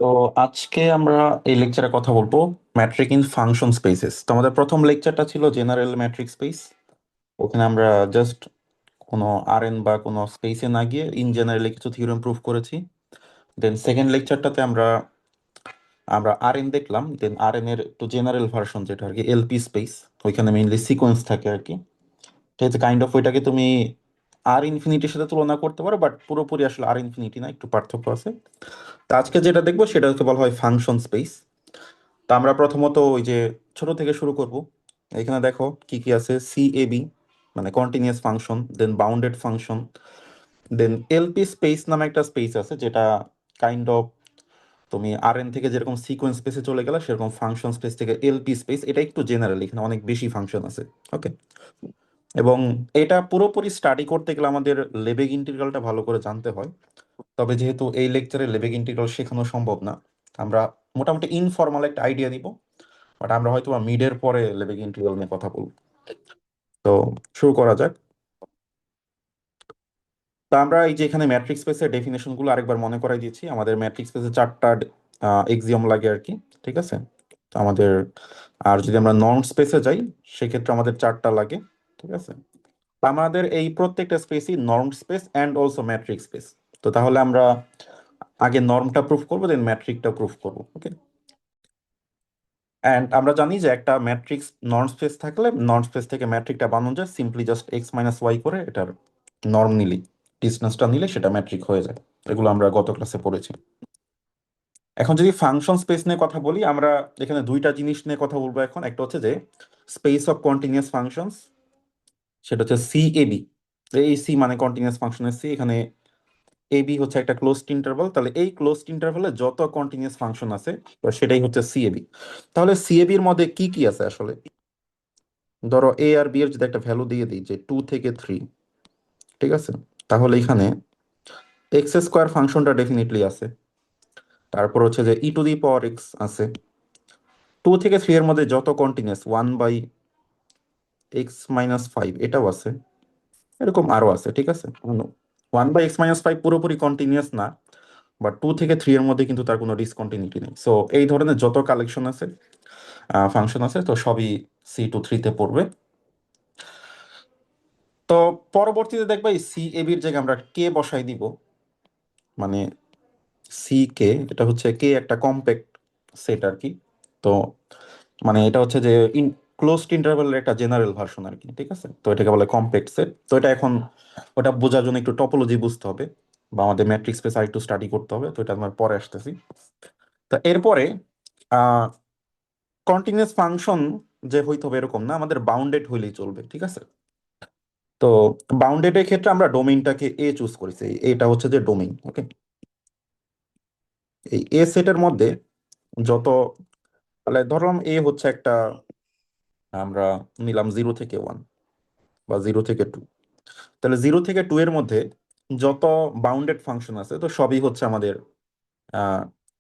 তো আজকে আমরা এই লেকচারে কথা বলবো ম্যাট্রিক ইন ফাংশন স্পেসেস। তো আমাদের প্রথম লেকচারটা ছিল জেনারেল ম্যাট্রিক স্পেস। ওখানে আমরা জাস্ট কোনো আরএন বা কোনো স্পেসে না গিয়ে ইন জেনারেলি কিছু থিওরেম প্রুফ করেছি। দেন সেকেন্ড লেকচারটাতে আমরা আমরা আরএন দেখলাম, দেন আরএন এর একটু জেনারেল ভার্সন যেটা আর কি এলপি স্পেস। ওইখানে মেইনলি সিকোয়েন্স থাকে আর কি। ঠিক আছে, কাইন্ড অফ ওইটাকে তুমি আর ইনফিনিটির সাথে তুলনা করতে পারো, বাট পুরোপুরি আসলে আর ইনফিনিটি না, একটু পার্থক্য আছে। তো আজকে যেটা দেখবো সেটা হচ্ছে বলা হয় ফাংশন স্পেস। তো আমরা প্রথমত ওই যে ছোট থেকে শুরু করব। এখানে দেখো কি কি আছে, সি এ বি মানে কন্টিনিউয়াস ফাংশন, দেন বাউন্ডেড ফাংশন, দেন এলপি স্পেস নামে একটা স্পেস আছে যেটা কাইন্ড অফ তুমি আর এন থেকে যেরকম সিকোয়েন্স স্পেসে চলে গেলে সেরকম ফাংশন স্পেস থেকে এলপি স্পেস, এটা একটু জেনারেল, এখানে অনেক বেশি ফাংশন আছে। ওকে, এবং এটা পুরোপুরি স্টাডি করতে গেলে আমাদের লেবেগ ইন্টিগ্রালটা ভালো করে জানতে হয়। তবে যেহেতু এই লেকচারে লেবেগ ইন্টিগ্রাল শেখানো সম্ভব না, আমরা মোটামুটি ইনফর্মাল একটা আইডিয়া দিব, বাট আমরা হয়তো মিডের পরে লেবেগ ইন্টিগ্রাল নিয়ে কথা বলবো। তো শুরু করা যাক। তো আমরা এই যে এখানে ম্যাট্রিক্স স্পেসের ডেফিনেশন গুলো আরেকবার মনে করাই দিচ্ছি। আমাদের ম্যাট্রিক্স স্পেসে চারটা এক্সিওম লাগে আর কি। ঠিক আছে, তো আমাদের আর যদি আমরা নর্ম স্পেসে যাই সেক্ষেত্রে আমাদের চারটা লাগে। ঠিক আছে, তো আমাদের এই প্রত্যেকটা স্পেসই norm space and also matrix space. তো তাহলে আমরা আগে নর্মটা প্রুফ করবো, দেন ম্যাট্রিকটা প্রুফ করবো। ওকে, অ্যান্ড আমরা জানি যে একটা ম্যাট্রিক্স নর্ম স্পেস থাকলে নর্ম স্পেস থেকে ম্যাট্রিকটা বানানো যায় simply just X minus Y করে, এটার নর্ম নিলেই, ডিস্টেন্সটা নিলে সেটা ম্যাট্রিক হয়ে যায়। এগুলো আমরা গত ক্লাসে পড়েছি। এখন যদি ফাংশন স্পেস নিয়ে কথা বলি, আমরা এখানে দুইটা জিনিস নিয়ে কথা বলবো এখন। একটা হচ্ছে যে স্পেস অফ কন্টিনিউয়াস ফাংশনস, সেটা হচ্ছে সি এ বি। এই সি মানে কন্টিনিউয়াস ফাংশনের সি, এখানে এ বি হচ্ছে একটা ক্লোজড ইন্টারভাল। তাহলে এই ক্লোজড ইন্টারভালে যত কন্টিনিউয়াস ফাংশন আছে তো সেটাই হচ্ছে সি এ বি। তাহলে সি এ বির মধ্যে কি কি আছে আসলে? ধরো এ আর বি এর যদি একটা ভ্যালু দিয়ে দিই যে 2 থেকে 3, ঠিক আছে, তাহলে এখানে এক্স স্কোয়ার ফাংশনটা ডেফিনেটলি আছে। তারপর হচ্ছে যে ই টু দি পাওয়ার এক্স আছে। 2 থেকে 3 এর মধ্যে যত কন্টিনিউয়াস 1/(x−5) এটাও আছে। এরকম আরো আছে। ঠিক আছে, 1/(x−5) পুরোপুরি কন্টিনিউয়াস না, বাট 2 থেকে 3 এর মধ্যে কিন্তু তার কোনো ডিসকন্টিনিউটি নেই। সো এই ধরনের যত কালেকশন আছে, ফাংশন আছে, তো সবই C to 3-তে পড়বে। তো পরবর্তীতে দেখবা এই সি এ বির জায়গায় আমরা কে বসাই দিব। মানে সি কে, এটা হচ্ছে কে একটা কম্প্যাক্ট সেট আর কি। তো মানে এটা হচ্ছে যে ক্লোজড ইন্টারভ্যালের একটা জেনারেল ভার্সন আর কি। ঠিক আছে, তো এটাকে বলে কম্প্যাক্ট সেট। তো এটা এখন ওটা বোঝার জন্য একটু টপোলজি বুঝতে হবে বা আমাদের ম্যাট্রিক্স স্পেস আর একটু স্টাডি করতে হবে। তো এটা আমরা পরে আসতেছি। তো এরপরে কন্টিনিউয়াস ফাংশন যে হইতে হবে এরকম না, আমাদের বাউন্ডেড হইলেই চলবে। ঠিক আছে, তো বাউন্ডেড এর ক্ষেত্রে আমরা ডোমেইনটাকে এ চুজ করেছি। এটা হচ্ছে যে ডোমেইন। ওকে, এই এ সেটের মধ্যে যত, তাহলে ধরলাম এ হচ্ছে একটা, আমরা নিলাম 0 থেকে 1 বা 0 থেকে 2। তাহলে 0 থেকে 2 এর মধ্যে যত বাউন্ডেড ফাংশন আছে তো সবই হচ্ছে আমাদের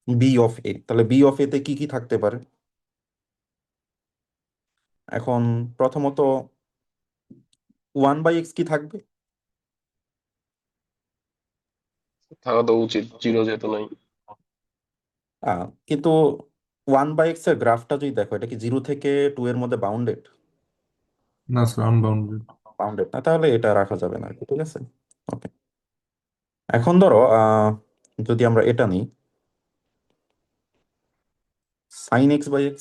বি অফ এ। তাহলে বি অফ এতে কি কি থাকতে পারে? এখন প্রথমত 1/(x) কি থাকবে? থাকা তো উচিত, জিরো যেহেতু নাই। কিন্তু 1/(x) এর গ্রাফটা যদি দেখো, এটা কি 0 থেকে 2 এর মধ্যে বাউন্ডেড? না স্যার, আনবাউন্ডেড। বাউন্ডেড না, তাহলে এটা রাখা যাবে না আর কি। ঠিক আছে, ওকে। এখন ধরো যদি আমরা এটা নিই, sin x/x,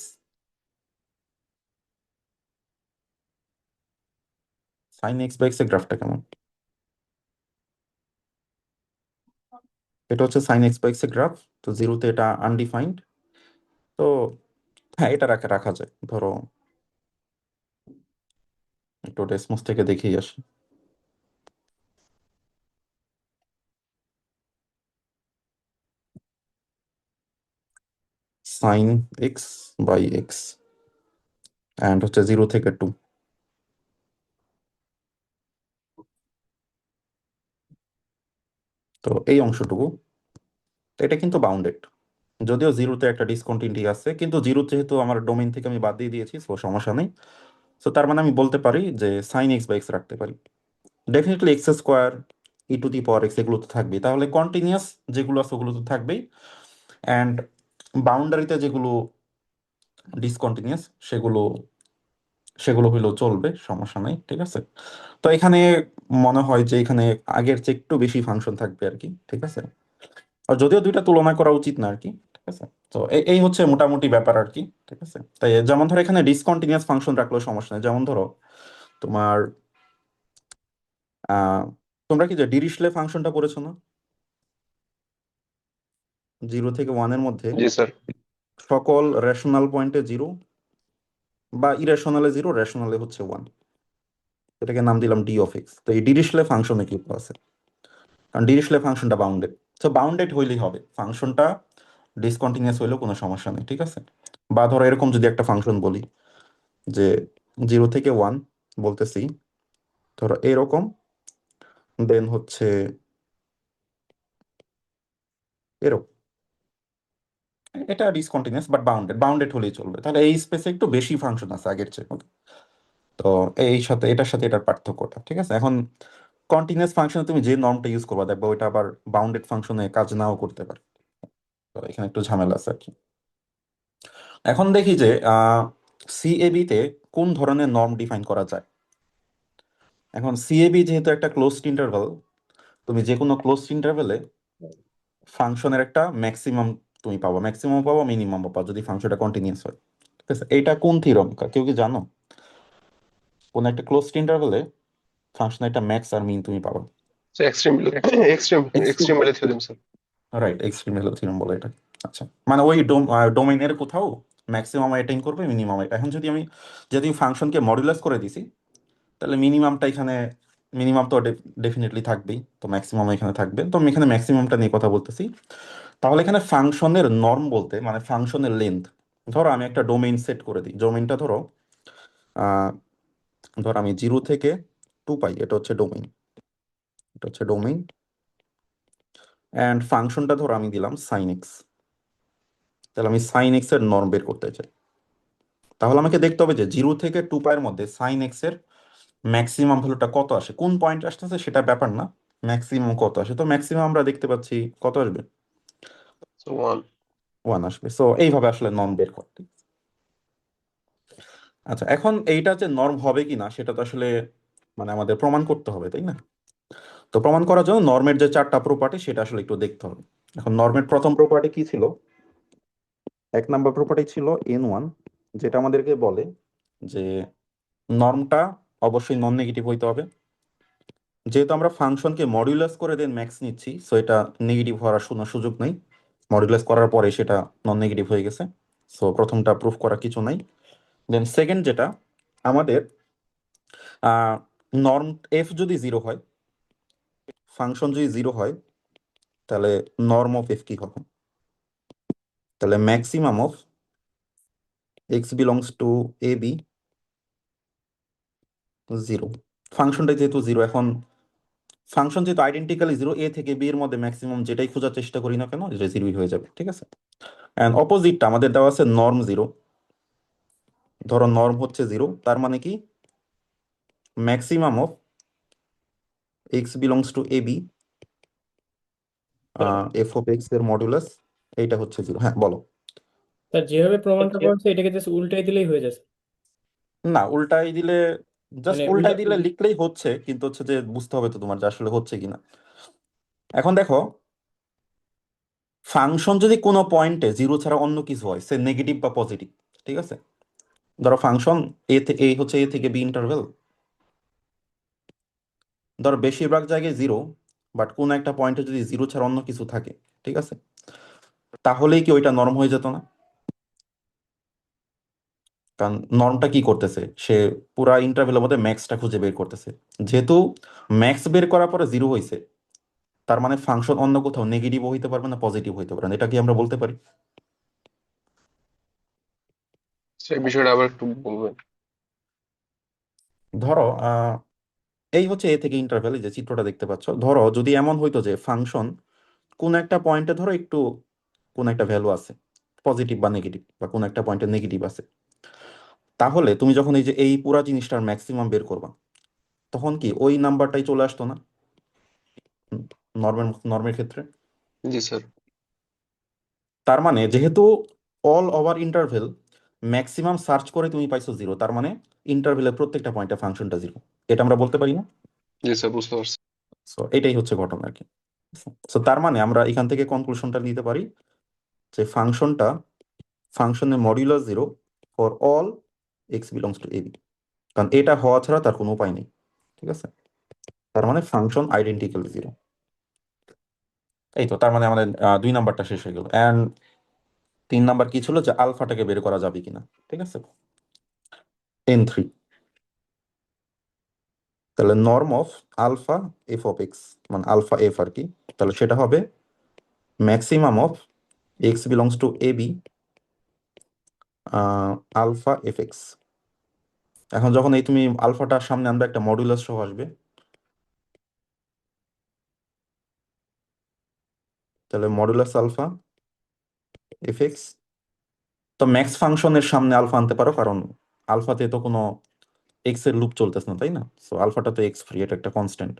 sin x/x এর গ্রাফটা কেমন? এটা হচ্ছে sin x/x এর গ্রাফ। তো 0-তে এটা আনডিফাইন্ড। তো হ্যাঁ, এটা রাখা রাখা যায়। ধরো একটু ডেসমোস থেকে দেখেই আসি। sin x/x অ্যান্ড হচ্ছে 0 থেকে 2। তো এই অংশটুকু, তো এটা কিন্তু বাউন্ডেড। যদিও 0-তে একটা ডিসকন্টিনিউটি আছে, কিন্তু 0 যেহেতু আমার ডোমেইন থেকে আমি বাদ দিয়ে দিয়েছি, তো সমস্যা নেই। তো তার মানে আমি বলতে পারি যে sin x/x রাখতে পারি। ডেফিনেটলি এক্স স্কোয়ার e⁴x এগুলো তো থাকবেই, তাহলে কন্টিনিউয়াস যেগুলো আছে ওগুলো তো থাকবেই, অ্যান্ড বাউন্ডারিতে যেগুলো ডিসকন্টিনিউয়াস সেগুলো সেগুলো হইলেও চলবে, সমস্যা নাই, ঠিক আছে। তো এখানে মনে হয় যে এখানে আগের চেয়ে একটু বেশি ফাংশন থাকবে আর কি, ঠিক আছে। আর যদিও দুইটা তুলনা করা উচিত না আর কি, ঠিক আছে। তো এই হচ্ছে মোটামুটি ব্যাপার আর কি, ঠিক আছে। তাই যেমন ধরো এখানে ডিসকন্টিনিউয়াস ফাংশন রাখলেও সমস্যা নেই, যেমন ধরো তোমার আহ তোমরা কি যে ডিরিশলে ফাংশনটা পড়েছো না, 0 থেকে 1 এর মধ্যে জি স্যার। সকল রেশনাল পয়েন্টে 0 বা ইরেশনালে 0, রেশনালে হচ্ছে 1, এটাকে নাম দিলাম d(x). তো এই ডিরিশলে ফাংশনে কি আছে, কারণ ডিরিশলে ফাংশনটা বাউন্ডেড, তো বাউন্ডেড হইলেই হবে, ফাংশনটা ডিসকন্টিনিউয়াস হইলেও কোনো সমস্যা নেই, ঠিক আছে। বা ধরো এরকম যদি একটা ফাংশন বলি যে 0 থেকে 1 বলতেছি, ধরো এরকম, দেন হচ্ছে এরকম, এটা ডিসকন্টিনিউয়াস বাট বাউন্ডেড, বাউন্ডেড হলেই চলবে, তাহলে এই স্পেসে একটু বেশি ফাংশন আছে আগের চেয়ে, okay? তো এই সাথে এটার সাথে এটার পার্থক্যটা, ঠিক আছে। এখন কন্টিনিউয়াস ফাংশনে তুমি যে নর্মটা ইউজ করবা দেখবা ওইটা আবার বাউন্ডেড ফাংশনে কাজ নাও করতে পারে, তো এখানে একটু ঝামেলা আছে আর কি। এখন দেখি যে সিএবি তে কোন ধরনের নর্ম ডিফাইন করা যায়। এখন সিএবি যেহেতু একটা ক্লোজড ইন্টারভাল, তুমি যে কোনো ক্লোজড ইন্টারভেলে ফাংশনের একটা ম্যাক্সিমাম তুমি পাবো, ম্যাক্সিমাম পাবো, মিনিমাম পাবো যদি ফাংশনটা কন্টিনিউয়াস হয়, ঠিক আছে। এইটা কোন থিওরেম কেউ কি জানো? কোন একটা ক্লোজড ইন্টারভেলে ফাংশনের একটা ম্যাক্স আর মিন তুমি পাবা। Extreme extreme extreme value theorem sir. Right, extreme value theorem বলে এটা। আচ্ছা, মানে ওই ডোমেইনের কোথাও ম্যাক্সিমাম অ্যাটেইন করবে, মিনিমাম। এখন যদি আমি যদি ফাংশনকে মডুলাস করে দিছি, তাহলে মিনিমামটা এখানে, মিনিমাম তো ডেফিনেটলি থাকবেই, তো ম্যাক্সিমাম এখানে থাকবে, তো আমি এখানে ম্যাক্সিমামটা নিয়ে কথা বলতেছি। তাহলে এখানে ফাংশনের নর্ম বলতে মানে ফাংশনের লেন্থ, ধরো আমি একটা ডোমেইন সেট করে দিই, ডোমেইনটা ধরো আহ ধরো আমি 0 থেকে 2 পাই, এটা হচ্ছে ডোমেইন, এটা হচ্ছে ডোমেইন, অ্যান্ড ফাংশনটা ধরো আমি দিলাম সাইন এক্স, তাহলে আমি সাইন এক্স এর নর্ম বের করতে চাই। তাহলে আমাকে দেখতে হবে যে 0 থেকে 2 পায়ের মধ্যে সাইন এক্স এর ম্যাক্সিমাম ভ্যালুটা কত আসে, কোন পয়েন্ট আসতেছে সেটা ব্যাপার না, ম্যাক্সিমাম কত আসে। তো ম্যাক্সিমাম আমরা দেখতে পাচ্ছি কত আসবে, সো 1। 1 আসবে। সো এইভাবে আসলে নর্ম বের করতে। আচ্ছা, এখন এইটা যে নর্ম হবে কি না সেটা তো আসলে মানে আমাদের প্রমাণ করতে হবে, তাই না? তো প্রমাণ করার জন্য নর্মের যে 4টা প্রপার্টি সেটা আসলে একটু দেখতে হবে। এখন নর্মের প্রথম প্রপার্টি কি ছিল? 1 নম্বর প্রপার্টি ছিল n1, যেটা আমাদেরকে বলে যে নর্মটা অবশ্যই নন নেগেটিভ হইতে হবে। যেহেতু আমরা ফাংশনকে মডিউলাস করে দেন ম্যাক্স নিচ্ছি, সো এটা নেগেটিভ হওয়ার কোনো সুযোগ নেই, মডিউলাস করার পরে সেটা নন নেগেটিভ হয়ে গেছে, সো প্রথমটা প্রুফ করার কিছু নাই। দেন সেকেন্ড যেটা, আমাদের নর্ম এফ যদি 0 হয়, ফাংশন যদি 0 হয়, তাহলে নর্ম অফ এফ কি হবে? তাহলে maximum of X belongs to A B 0। ফাংশনটা যেহেতু 0, এখন ফাংশন যেহেতু আইডেন্টিক্যালি 0, এ থেকে বি এর মধ্যে ম্যাক্সিমাম যেটাই খোঁজার চেষ্টা করি না কেন এটা 0 হয়ে যাবে, ঠিক আছে। অ্যান্ড অপোজিটটা আমাদের দেওয়া আছে নর্ম 0, ধরো নর্ম হচ্ছে 0, তার মানে কি maximum of X belongs to A B, F of X এর মডুলাস, এইটা হচ্ছে 0। হ্যাঁ বলো। স্যার যেভাবে প্রমাণটা করেছে এটাকে জাস্ট উল্টাই দিলেই হয়ে যাচ্ছে। না, উল্টাই দিলে, জাস্ট মানে উল্টাই উল্টা দিলে লিখলেই হচ্ছে, কিন্তু হচ্ছে যে বুঝতে হবে তো তোমার যে আসলে হচ্ছে কিনা। এখন দেখো, ফাংশন যদি কোনো পয়েন্টে 0 ছাড়া অন্য কিছু হয়, সে নেগেটিভ বা পজিটিভ, ঠিক আছে। ধরো ফাংশন এ হচ্ছে এ থেকে বি ইন্টারভেল, ধরো বেশিরভাগ জায়গায় 0, বাট কোন একটা পয়েন্টে যদি 0 ছাড়া অন্য কিছু থাকে, ঠিক আছে, তাহলেই কি ওইটা নরম হয়ে যেত না? কারণ নর্মটা কি করতেছে, সে পুরা ইন্টারভেলের মধ্যে ম্যাক্সটা খুঁজে বের করতেছে, যেহেতু ম্যাক্স বের করার পরে 0 হয়েছে, তার মানে ফাংশন অন্য কোথাও নেগেটিভ হইতে পারবে না, পজিটিভ হইতে পারবে না, এটা কি আমরা বলতে পারি? সেই বিষয়টা আবার একটু বলবেন? ধরো এই হচ্ছে এ থেকে ইন্টারভেল, যে চিত্রটা দেখতে পাচ্ছ, ধরো যদি এমন হইতো যে ফাংশন কোন একটা পয়েন্টে ধরো একটু কোন একটা ভ্যালু আছে পজিটিভ বা নেগেটিভ, বা কোন একটা পয়েন্টে নেগেটিভ আছে, তাহলে তুমি যখন এই যে এই পুরা জিনিসটার ম্যাক্সিমাম বের করবা, তখন কি ওই নাম্বারটাই চলে আসতো না? নর্মের ক্ষেত্রে। জি স্যার। তার মানে যেহেতু all over interval maximum search করে তুমি পাইছো 0, তার মানে ইন্টারভেলের প্রত্যেকটা পয়েন্টে ফাংশনটা 0, এটা আমরা বলতে পারি না? জি স্যার, বুঝতে পারছি। সো এটাই হচ্ছে ঘটনা আর কি। সো তার মানে আমরা এখান থেকে কনক্লুশনটা নিতে পারি যে ফাংশনের modulus 0 for all X belongs to AB, কারণ এটা হওয়া ছাড়া তার কোনো উপায় নেই। ঠিক আছে, তার মানে ফাংশন আইডেন্টিক্যাল 0। এই তো, তার মানে আমাদের 2 নাম্বারটা শেষ হয়ে গেল। অ্যান্ড 3 নাম্বার কি ছিল, যে আলফাটাকে বের করা যাবে কিনা। ঠিক আছে, N3, তাহলে norm of alpha F of X, মানে আলফা এফ আর কি, তাহলে সেটা হবে maximum of X belongs to A B alpha F X. এখন যখন এই তুমি আলফাটার সামনে আনবে, একটা মডুলাস সহ আসবে, তাহলে মডুলাস আলফা এফ এক্স। তো ম্যাক্স ফাংশনের সামনে আলফা আনতে পারো, কারণ আলফাতে তো কোনো এক্স এর লুপ চলতেছে না, তাই না? সো আলফাটা তো এক্স ফ্রি, এটা একটা কনস্ট্যান্ট।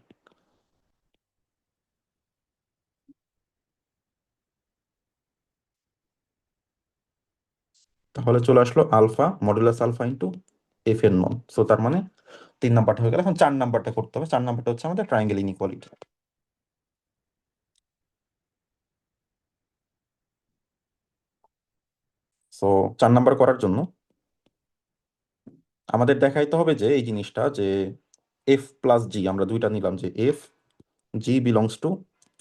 তাহলে চলে আসলো alpha modulus alpha into F এর নর্ম। সো তার মানে 3 নাম্বারটা হয়ে গেল। এখন 4 নাম্বারটা করতে হবে। 4 নাম্বারটা হচ্ছে আমাদের ট্রায়াঙ্গেল ইনইকুয়ালিটি। সো 4 নাম্বার করার জন্য আমাদের দেখাইতে হবে যে এই জিনিসটা, যে এফ প্লাস জি, আমরা দুইটা নিলাম, যে F G belongs to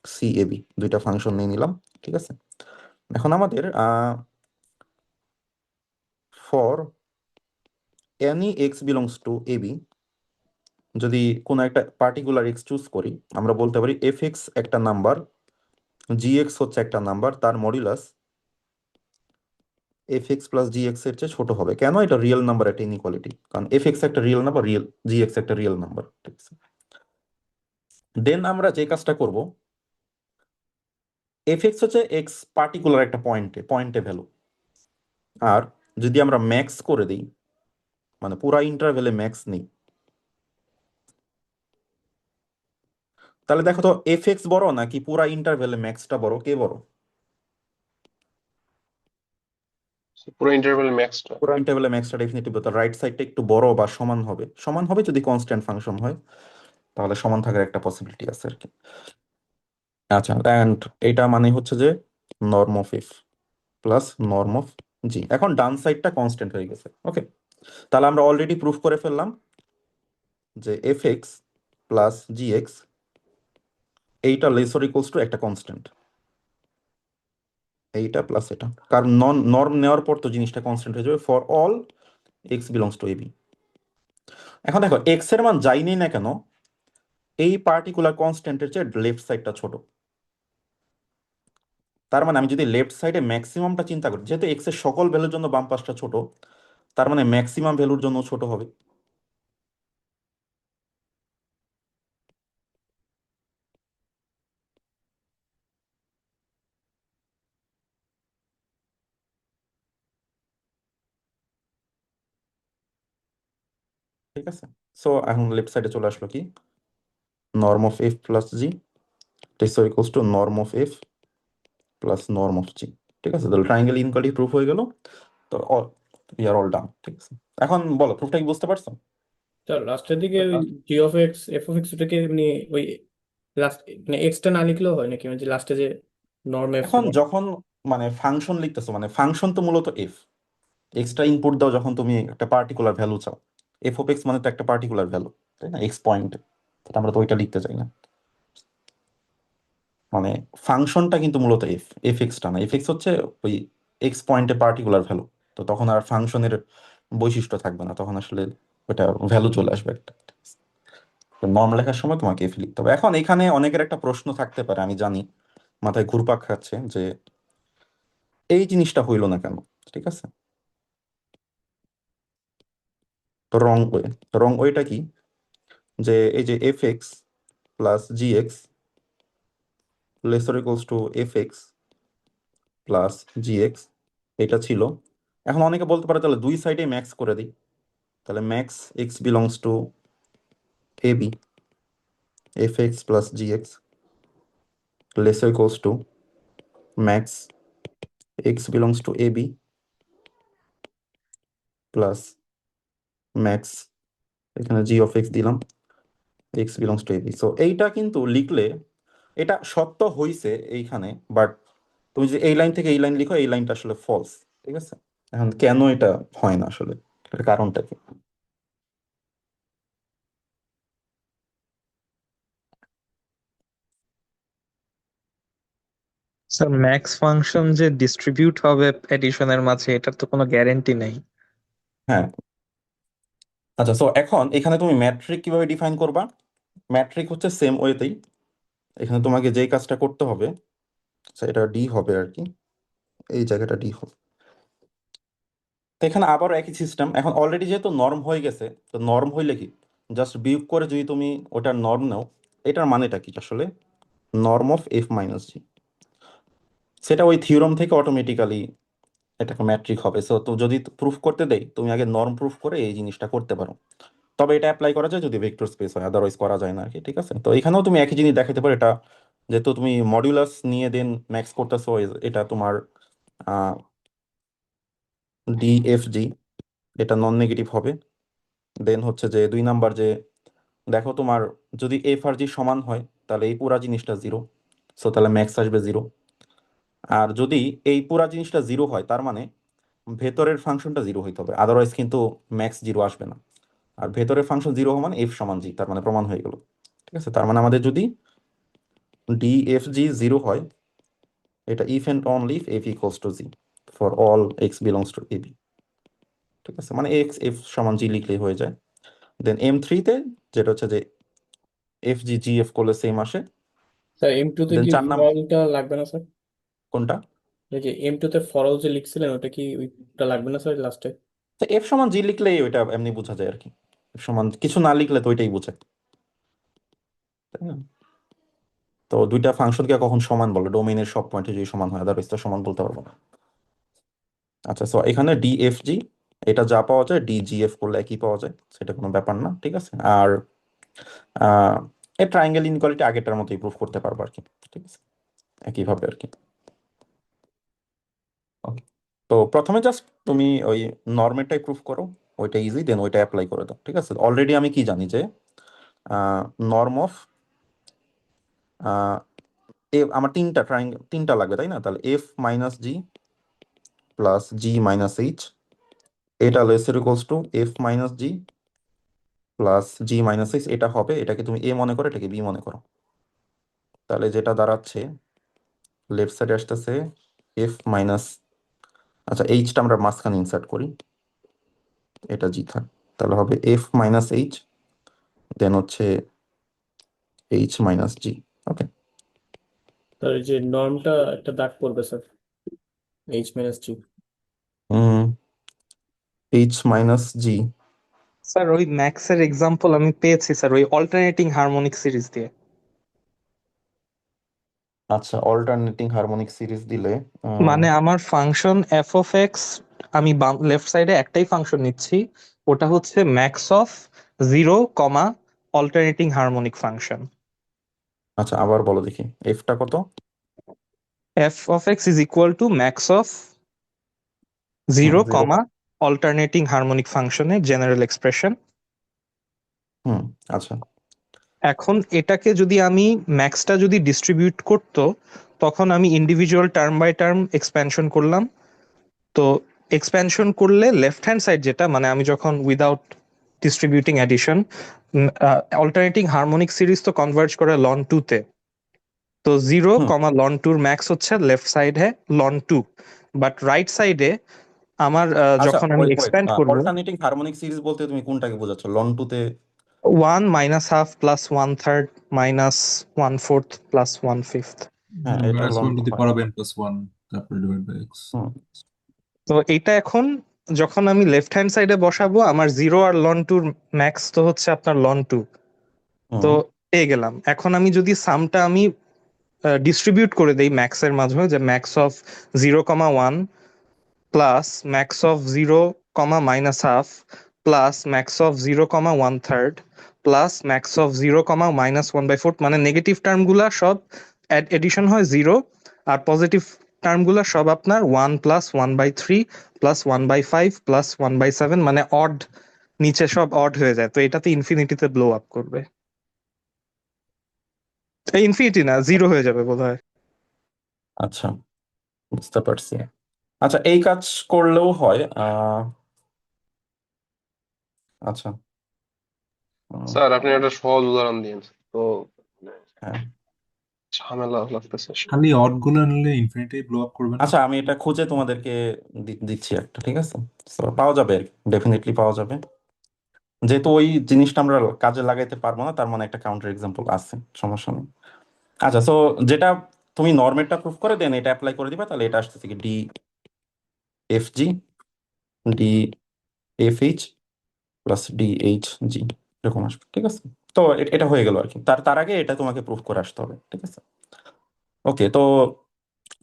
C A B, দুইটা ফাংশন নিয়ে নিলাম। ঠিক আছে, এখন আমাদের for any X belongs to A B, যদি কোনো একটা পার্টিকুলার এক্স চুজ করি, আমরা বলতে পারি এফ এক্স একটা নাম্বার, জি এক্স হচ্ছে একটা নাম্বার, তার modulus F x plus G x এর চেয়ে ছোট হবে। কেন? এটা রিয়েল নাম্বার একটা ইনইকুয়ালিটি, কারণ এফ এক্স একটা রিয়েল নাম্বার, জি এক্স একটা রিয়েল নাম্বার। ঠিক আছে, দেন আমরা যে কাজটা করব, এফ এক্স হচ্ছে এক্স পার্টিকুলার একটা পয়েন্টে ভ্যালু, আর যদি আমরা ম্যাক্স করে দিই, মানে পুরা ইন্টারভেলে ম্যাক্স নেই, তাহলে দেখো তো এফ এক্স বড় নাকি পুরা ইন্টারভেলে ম্যাক্সটা বড়, কে বড়? পুরো ইন্টারভেল ম্যাক্সটা। পুরা ইন্টারভেলে ম্যাক্সটা ডেফিনেটলি বড়। রাইট সাইডটা একটু বড় বা সমান হবে যদি কনস্ট্যান্ট ফাংশন হয়, তাহলে সমান থাকার একটা পসিবিলিটি আছে আর কি। আচ্ছা, অ্যান্ড এটা মানে হচ্ছে যে norm of F plus norm of g. এখন ডান সাইডটা কনস্ট্যান্ট হয়ে গেছে। ওকে, তাহলে আমরা অলরেডি প্রুফ করে ফেললাম যে F x plus G x এইটা লেস অর ইকুয়ালস টু একটা কনস্ট্যান্ট, এইটা প্লাস এটা, কারণ নর্ম নেওয়ার পর তো জিনিসটা কনস্ট্যান্ট হয়ে যাবে for all X belongs to A B. এখন দেখো এক্স এর মান যাই নেই না কেন, এই পার্টিকুলার কনস্ট্যান্টের চেয়ে লেফট সাইডটা ছোট। তার মানে আমি যদি লেফট সাইডে ম্যাক্সিমামটা চিন্তা করি, যেহেতু এক্স এর সকল ভ্যালুর জন্য বাম পাশটা ছোট, তার মানে ম্যাক্সিমাম ভ্যালুর জন্য ছোট হবে। ঠিক আছে, সো এখন লেফট সাইডে চলে আসলো কি, norm of F plus g is equals to norm of F plus norm of g. ঠিক আছে, তাহলে ট্রায়াঙ্গেল ইনইকুয়ালিটি প্রুফ হয়ে গেল। তো উই আর অল ডান। ঠিক আছে, এখন বলো প্রুফটা কি বুঝতে পারছো? স্যার লাস্টের দিকে ওই g of x f of x ওটাকে এমনি ওই লাস্ট মানে এক্সটা না লিখলেও হয় নাকি, মানে লাস্টে যে নর্ম এফ। এখন যখন মানে ফাংশন লিখতেছো, মানে ফাংশন তো মূলত এফ, এক্সট্রা ইনপুট দাও যখন তুমি একটা পার্টিকুলার ভ্যালু চাও, এফ অফ এক্স মানে তো একটা পার্টিকুলার ভ্যালু, তাই না, এক্স পয়েন্ট। আমরা তো ওইটা লিখতে চাই না, মানে ফাংশনটা কিন্তু মূলত এফ, এফ এক্সটা না। এফ এক্স হচ্ছে ওই এক্স পয়েন্টে পার্টিকুলার ভ্যালু, তো তখন আর ফাংশনের বৈশিষ্ট্য থাকবে না, তখন আসলে ওটা ভ্যালু চলে আসবে একটা। নর্ম লেখার সময় তোমাকে এফ লিখতে হবে। এখন এখানে অনেকের একটা প্রশ্ন থাকতে পারে, আমি জানি, মাথায় ঘুরপাক খাচ্ছে যে এই জিনিসটা হইলো না কেন। ঠিক আছে, তো রং ওয়েটা কি, যে এই যে F x plus G X lesser equals to F x plus G X, এটা ছিল। এখন অনেকে বলতে পারে তাহলে দুই সাইডে ম্যাক্স করে দিই, তাহলে max X belongs to A B F x plus G X. lesser equals to max x belongs to ab plus max এখানে g of x দিলাম x belongs to ab। So এইটা কিন্তু লিখলে এটা সত্য হইছে এইখানে, বাট তুমি যে এই লাইন থেকে এই লাইন লিখো, এই লাইনটা আসলে ফলস। ঠিক আছে, এখন কেন এটা হয় না আসলে, এটার কারণটা কি? স্যার ম্যাক্স ফাংশন যে ডিস্ট্রিবিউট হবে এডিশনের মাঝে এটার তো কোনো গ্যারান্টি নেই। হ্যাঁ, আচ্ছা। সো এখন এখানে তুমি ম্যাট্রিক কিভাবে ডিফাইন করবা? ম্যাট্রিক হচ্ছে সেম ওয়েতেই, এখানে তোমাকে যেই কাজটা করতে হবে এটা ডি হবে আর কি, এই জায়গাটা ডি হবে। তো এখানে আবারও একই সিস্টেম। এখন অলরেডি যেহেতু নর্ম হয়ে গেছে, তো নর্ম হইলে কি, জাস্ট বিয়োগ করে যদি তুমি ওটার নর্ম নাও, এটার মানেটা কি আসলে? নর্ম অফ এফ মাইনাস জি, সেটা ওই থিওরাম থেকে অটোমেটিক্যালি এটাকে ম্যাট্রিক হবে। সো তো যদি প্রুফ করতে দেই, তুমি আগে নর্ম প্রুফ করে এই জিনিসটা করতে পারো, তবে এটা অ্যাপ্লাই করা যায় যদি ভেক্টর স্পেস হয়, আদারওয়াইজ করা যায় না আর কি। ঠিক আছে, তো এখানেও তুমি একই জিনিস দেখাতে পারো। এটা যেহেতু তুমি মডিউলাস নিয়ে দেন ম্যাক্স করতেছো, এটা তোমার ডিএফজি, এটা নন নেগেটিভ হবে। দেন হচ্ছে যে 2 নাম্বার, যে দেখো তোমার যদি এফ আর জি সমান হয় তাহলে এই পুরা জিনিসটা জিরো, সো তাহলে ম্যাক্স আসবে জিরো। আর যদি এই পুরা জিনিসটা জিরো হয় তার মানে ভেতরের ফাংশনটা জিরো হইতে হবে, আদারওয়াইজ কিন্তু ম্যাক্স জিরো আসবে না। আর ভেতরের ফাংশন জিরো মানে এফ সমান জি, তার মানে প্রমাণ হয়ে গেল। ঠিক আছে, তার মানে আমাদের যদি ডিএফজি জিরো হয়, এটা if and only if F equals to G for all X belongs to AB. ঠিক আছে, মানে এক্স এফ সমান জি লিখলেই হয়ে যায়। দেন M3-তে যেটা হচ্ছে যে এফ জি জি এফ করলে সেম আসে। স্যার M2 তে দেন কি 4 নাম্বার ফরলটা লাগবে না স্যার? কোনটা? এই যে M2 তে ফরল যে লিখছিলেন ওটা কি ওইটা লাগবে না স্যার লাস্টে? এফ সমান জি লিখলেই ওইটা এমনি বোঝা যায় আর কি, এফ সমান কিছু না লিখলে তো ওইটাই বোঝায়, তাই না? তো দুইটা ফাংশনকে কখন সমান বলে? ডোমেইনের সব পয়েন্টে যদি সমান হয়, আদারওয়াইজ তো সমান বলতে পারবো না। আচ্ছা, সো এখানে ডিএফজি এটা যা পাওয়া যায় ডিজিএফ করলে একই পাওয়া যায়, সেটা কোনো ব্যাপার না। ঠিক আছে, আর এই ট্রায়াঙ্গেল ইনইকুয়ালিটি আগেরটার মতোই প্রুফ করতে পারবো আর কি। ঠিক আছে, একইভাবে আর কি। Okay. তো প্রথমে জাস্ট তুমি ওই নর্মেরটাই প্রুফ করো, ওইটা ইজি, দেন ওইটা অ্যাপ্লাই করে দাও। ঠিক আছে, অলরেডি আমি কি জানি যে নর্ম অফ আমার তিনটা লাগবে, তাই না? তাহলে F minus G plus G minus H, এটা lesser equals to F minus G plus G minus H, এটা হবে, এটাকে তুমি এ মনে করো, এটাকে বি মনে করো। তাহলে যেটা দাঁড়াচ্ছে লেফট সাইডে আসতেছে এফ মাইনাস, আচ্ছা এইচটা আমরা মাঝখানে ইনসার্ট করি, এটা জি থাক, তাহলে হবে এফ মাইনাস এইচ, দেন হচ্ছে এইচ মাইনাস জি। ওকে, তার এই যে নর্মটা একটা দাগ পড়বে স্যার, H-G। এইচ মাইনাস জি। স্যার ওই ম্যাক্সের এক্সাম্পল আমি পেয়েছি স্যার, ওই অল্টারনেটিং হারমোনিক সিরিজ দিয়ে। আচ্ছা, অল্টারনেটিং হারমোনিক সিরিজ দিলে মানে আমার ফাংশন এফ অফ এক্স, আমি লেফট সাইডে একটাই ফাংশন নিচ্ছি, ওটা হচ্ছে max of zero comma alternating harmonic function. আচ্ছা আবার বলো দেখি, এফটা কত? F of x is equal to max of zero zero. Comma alternating harmonic ফাংশনের জেনারেল এক্সপ্রেশন। হুম, আচ্ছা। এখন এটাকে যদি আমি ম্যাক্সটা যদি ডিস্ট্রিবিউট করতো, তখন আমি individual term by term expansion করলাম। তো এক্সপ্যানশন করলে লেফট হ্যান্ড সাইড যেটা, মানে আমি যখন without distributing addition, alternating harmonic series তো কনভার্জ করে লন টু তে, তো জিরো হুম, কমা লন টুর ম্যাক্স হচ্ছে লেফট সাইডে লন টু, বাট রাইট সাইডে আমার আচ্ছা যখন আমি ওয়েট ওয়েট, এক্সপ্যান্ড করব, অল্টারনেটিং হারমোনিক সিরিজ বলতে তুমি কোনটাকে বোঝাচ্ছ? লন টুতে? One minus half plus one third minus one fourth plus one fifth. হ্যাঁ, এটা minus ln one two to the হয়। Power of n plus one, তারপরে ডিভাইড বাই এক্স। হুম তো এটা এখন যখন আমি লেফট হ্যান্ড সাইডে বসাবো, আমার জিরো আর লন টুর ম্যাক্স তো হচ্ছে আপনার লন টু, তো হুম পেয়ে গেলাম। এখন আমি যদি সামটা আমি ডিস্ট্রিবিউট করে দেই ম্যাক্সের মাঝে, যে max of zero comma one plus max of zero comma minus half plus max of zero comma one third plus max of zero comma minus one by fourth, মানে নেগেটিভ টার্ম গুলা সব addition হয় 0, আর positive টার্মগুলো সব আপনার 1 + 1/3 +1/5 +1/7, মানে odd, নিচে সব odd হয়ে যায়, তো এটাতে ইনফিনিটিতে ব্লো আপ করবে। এই ইনফিনিটি না, 0 হয়ে যাবে বোধহয়। আচ্ছা, বুঝতে পারছি। আচ্ছা, এই কাজ করলেও হয়। আচ্ছা। স্যার আপনি একটা সহজ উদাহরণ দিন, তো হ্যাঁ, ঝামেলা লাগতেছে। খালি অড গুলো নিলে ইনফিনিটি ব্লো আপ করবে না? আচ্ছা, আমি এটা খুঁজে তোমাদেরকে দিচ্ছি একটা, ঠিক আছে? So, পাওয়া যাবে, ডেফিনেটলি পাওয়া যাবে। যেহেতু ওই জিনিসটা আমরা কাজে লাগাইতে পারবো না, তার মানে একটা কাউন্টার এক্সাম্পল আছে, সমস্যা নেই। আচ্ছা, সো যেটা তুমি নর্মেরটা প্রুফ করে দেন, এটা অ্যাপ্লাই করে দিবা, তাহলে এটা আসতেছে কি D F G D f h plus d h জি, এরকম আসবে, ঠিক আছে? তো এটা হয়ে গেল আর কি। তার তার আগে এটা তোমাকে প্রুফ করে আসতে হবে, ঠিক আছে? ওকে, তো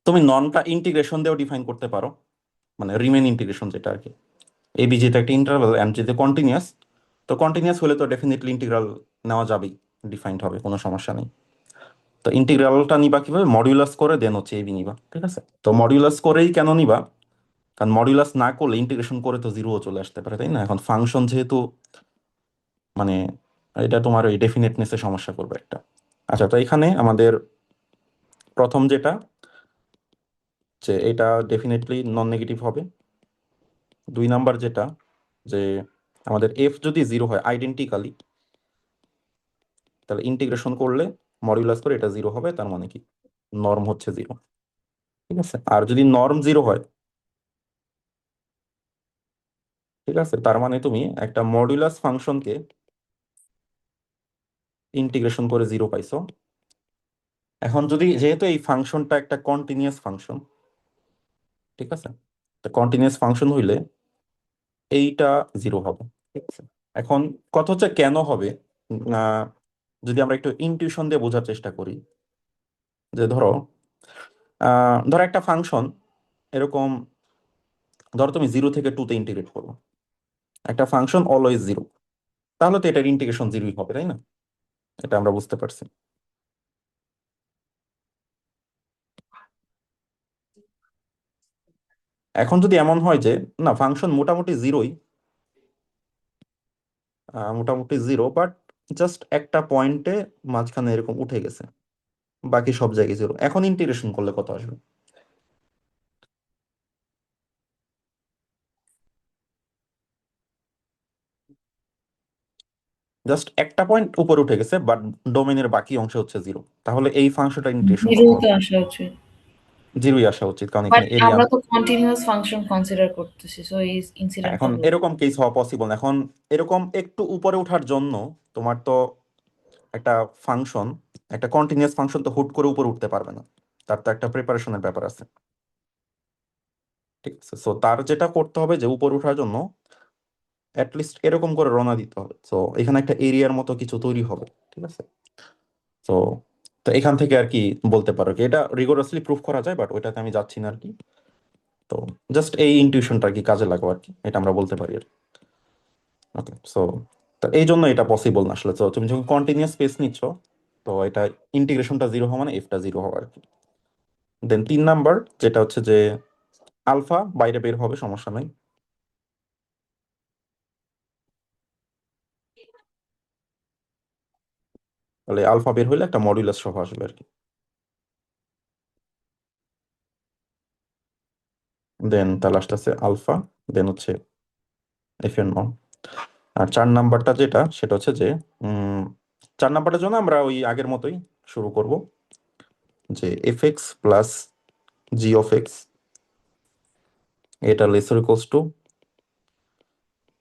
তুমি ননটা ইন্টিগ্রেশন দিয়েও ডিফাইন করতে পারো, মানে রিমেন ইন্টিগ্রেশন যেটা আর কি। এবি যেটা একটা ইন্টারভাল এন্ড যেটা কন্টিনিউয়াস, তো কন্টিনিউয়াস হলে তো ডেফিনেটলি ইন্টিগ্রাল নেওয়া যাবেই, ডিফাইন্ড হবে, কোনো সমস্যা নেই। তো ইন্টিগ্রালটা নিবা কিভাবে? মডিউলাস করে দেন হচ্ছে এবি নিবা, ঠিক আছে? তো মডিউলাস করেই কেন নিবা? কারণ মডিউলাস না করলে ইন্টিগ্রেশন করে তো জিরো চলে আসতে পারে, তাই না? এখন ফাংশন যেহেতু, মানে এটা তোমার ওই ডেফিনেটনেসে সমস্যা করবে একটা। আচ্ছা, তো এখানে আমাদের প্রথম যেটা, যে এটা ডেফিনেটলি নন নেগেটিভ হবে। 2 নাম্বার যেটা, যে আমাদের এফ যদি 0 হয় আইডেন্টিক্যালি, তাহলে ইন্টিগ্রেশন করলে মডিউলাস করে এটা 0 হবে, তার মানে কি নর্ম হচ্ছে 0, ঠিক আছে? আর যদি নর্ম 0 হয়, ঠিক আছে, তার মানে তুমি একটা মডিউলাস ফাংশনকে ইন্টিগ্রেশন করে 0 পাইছো। এখন যদি, যেহেতু এই ফাংশনটা একটা কন্টিনিউয়াস ফাংশন, ঠিক আছে, তো কন্টিনিউয়াস ফাংশন হইলে এইটা 0 হবে, ঠিক আছে? এখন কথা হচ্ছে কেন হবে, যদি আমরা একটু ইনটিউশন দিয়ে বোঝার চেষ্টা করি, যে ধরো একটা ফাংশন এরকম, ধরো তুমি 0 থেকে 2 তে ইন্টিগ্রেট করবো একটা ফাংশন অলওয়েজ 0, তাহলে তো এটার ইন্টিগ্রেশন 0ই হবে, তাই না? এটা আমরা বুঝতে পারছি। এখন যদি এমন হয় যে না, ফাংশন মোটামুটি 0ই, মোটামুটি 0, বাট জাস্ট একটা পয়েন্টে মাঝখানে এরকম উঠে গেছে, বাকি সব জায়গায় 0, এখন ইন্টিগ্রেশন করলে কত আসবে? জাস্ট একটা পয়েন্ট উপরে উঠে গেছে, বাট ডোমেনের বাকি অংশ হচ্ছে 0, তাহলে এই ফাংশনটা ইন্টিগ্রেশন কত জিরোতে হবে? আসা উচিত, 0ই আসা উচিত, কারণ বাট এখানে এরিয়া। আমরা তো কন্টিনিউয়াস ফাংশন কনসিডার করতেছি, সো এই ইনসিডেন্টটা এখন হলো। এরকম কেস হওয়া পসিবল না। এখন এরকম একটু উপরে ওঠার জন্য তোমার তো একটা ফাংশন, একটা কন্টিনিউয়াস ফাংশন তো হুট করে উপরে উঠতে পারবে না, তার তো একটা প্রিপারেশনের ব্যাপার আছে, ঠিক আছে? সো তার যেটা করতে হবে, যে উপরে ওঠার জন্য অ্যাটলিস্ট এরকম করে রওনা দিতে হবে। সো এখানে একটা এরিয়ার মতো কিছু তৈরি হবে, ঠিক আছে? তো তো এখান থেকে আর কি বলতে পারো কি এটা রিগোরাসলি প্রুফ করা যায়, বাট ওইটাতে আমি যাচ্ছি না আর কি। তো জাস্ট এই ইনটিউশনটা আর কি কাজে লাগাও আর কি, এটা আমরা বলতে পারি আর ওকে। সো তো এই জন্য এটা পসিবল না আসলে। তো তুমি যখন কন্টিনিউয়াস স্পেস নিচ্ছ, তো এটা ইন্টিগ্রেশনটা 0 হওয়া মানে এফটা 0 হওয়া আর কি। দেন 3 নাম্বার যেটা হচ্ছে যে আলফা বাইরে বের হবে, সমস্যা নাই। তাহলে আলফা বের হইলে একটা মডুলাস সহ আসবে আর কি। দেন তার লাস্ট আছে আলফা, দেন হচ্ছে এফ এর নর্ম। আর 4 নাম্বারটা যেটা, সেটা হচ্ছে যে 4 নাম্বারটার জন্য আমরা ওই আগের মতোই শুরু করব, যে F x plus g of x, এটা lesser equals to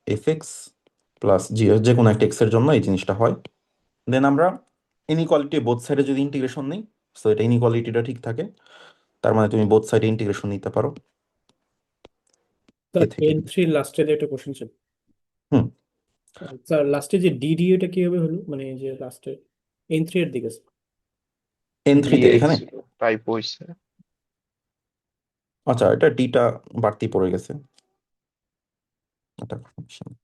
F x plus g, যে কোনো একটা এক্স এর জন্য এই জিনিসটা হয়। দেন আমরা ইনইকুয়ালিটি বোথ সাইডে যদি ইন্টিগ্রেশন নিই, সো এটা ইনইকুয়ালিটিটা ঠিক থাকে, তার মানে তুমি বোথ সাইডে ইন্টিগ্রেশন নিতে পারো এ থেকে এন থ্রি লাস্টে যে একটা কোশ্চেন ছিল, হুম। স্যার লাস্টে যে ডিডি এটা কিভাবে হলো, মানে এই যে লাস্টে N3 এর দিকে স্যার। এন ডি থ্রিতে এক্স এখানে, টাইপ হইছে। আচ্ছা, এটা ডিটা বাড়তি পড়ে গেছে, এটা সমস্যা নেই।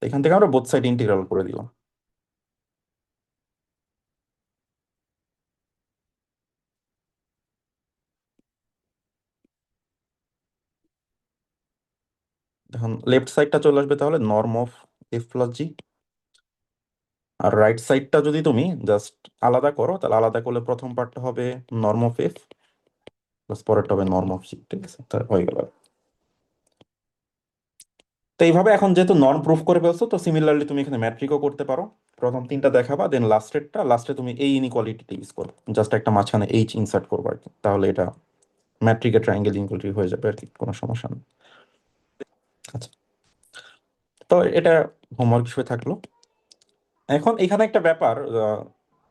এখান থেকে আমরা বোথ সাইড ইন্টিগ্রাল করে দিলাম। এখন লেফট সাইডটা চলে আসবে তাহলে norm of F plus G, আর রাইট সাইডটা যদি তুমি জাস্ট আলাদা করো তাহলে আলাদা করলে প্রথম পার্টটা হবে নর্ম অফ এফ প্লাস পরেরটা হবে নর্ম অফ জি, ঠিক আছে, তা হয়ে গেল। তো এইভাবে এখন যেহেতু নর্ম প্রুফ করে ফেলছো, তো সিমিলারলি তুমি এখানে ম্যাট্রিকও করতে পারো। প্রথম তিনটা দেখাবা, দেন লাস্টে তুমি এই ইনইকুয়ালিটিটা ইউজ করো, জাস্ট একটা মাঝখানে এইচ ইনসার্ট করবো আর কি, তাহলে এটা ম্যাট্রিকের ট্রায়াঙ্গেল ইনইকুয়ালিটি হয়ে যাবে আর কি, কোনো সমস্যা নেই। আচ্ছা, তো এটা হোমওয়ার্ক হিসেবে থাকলো। এখন এখানে একটা ব্যাপার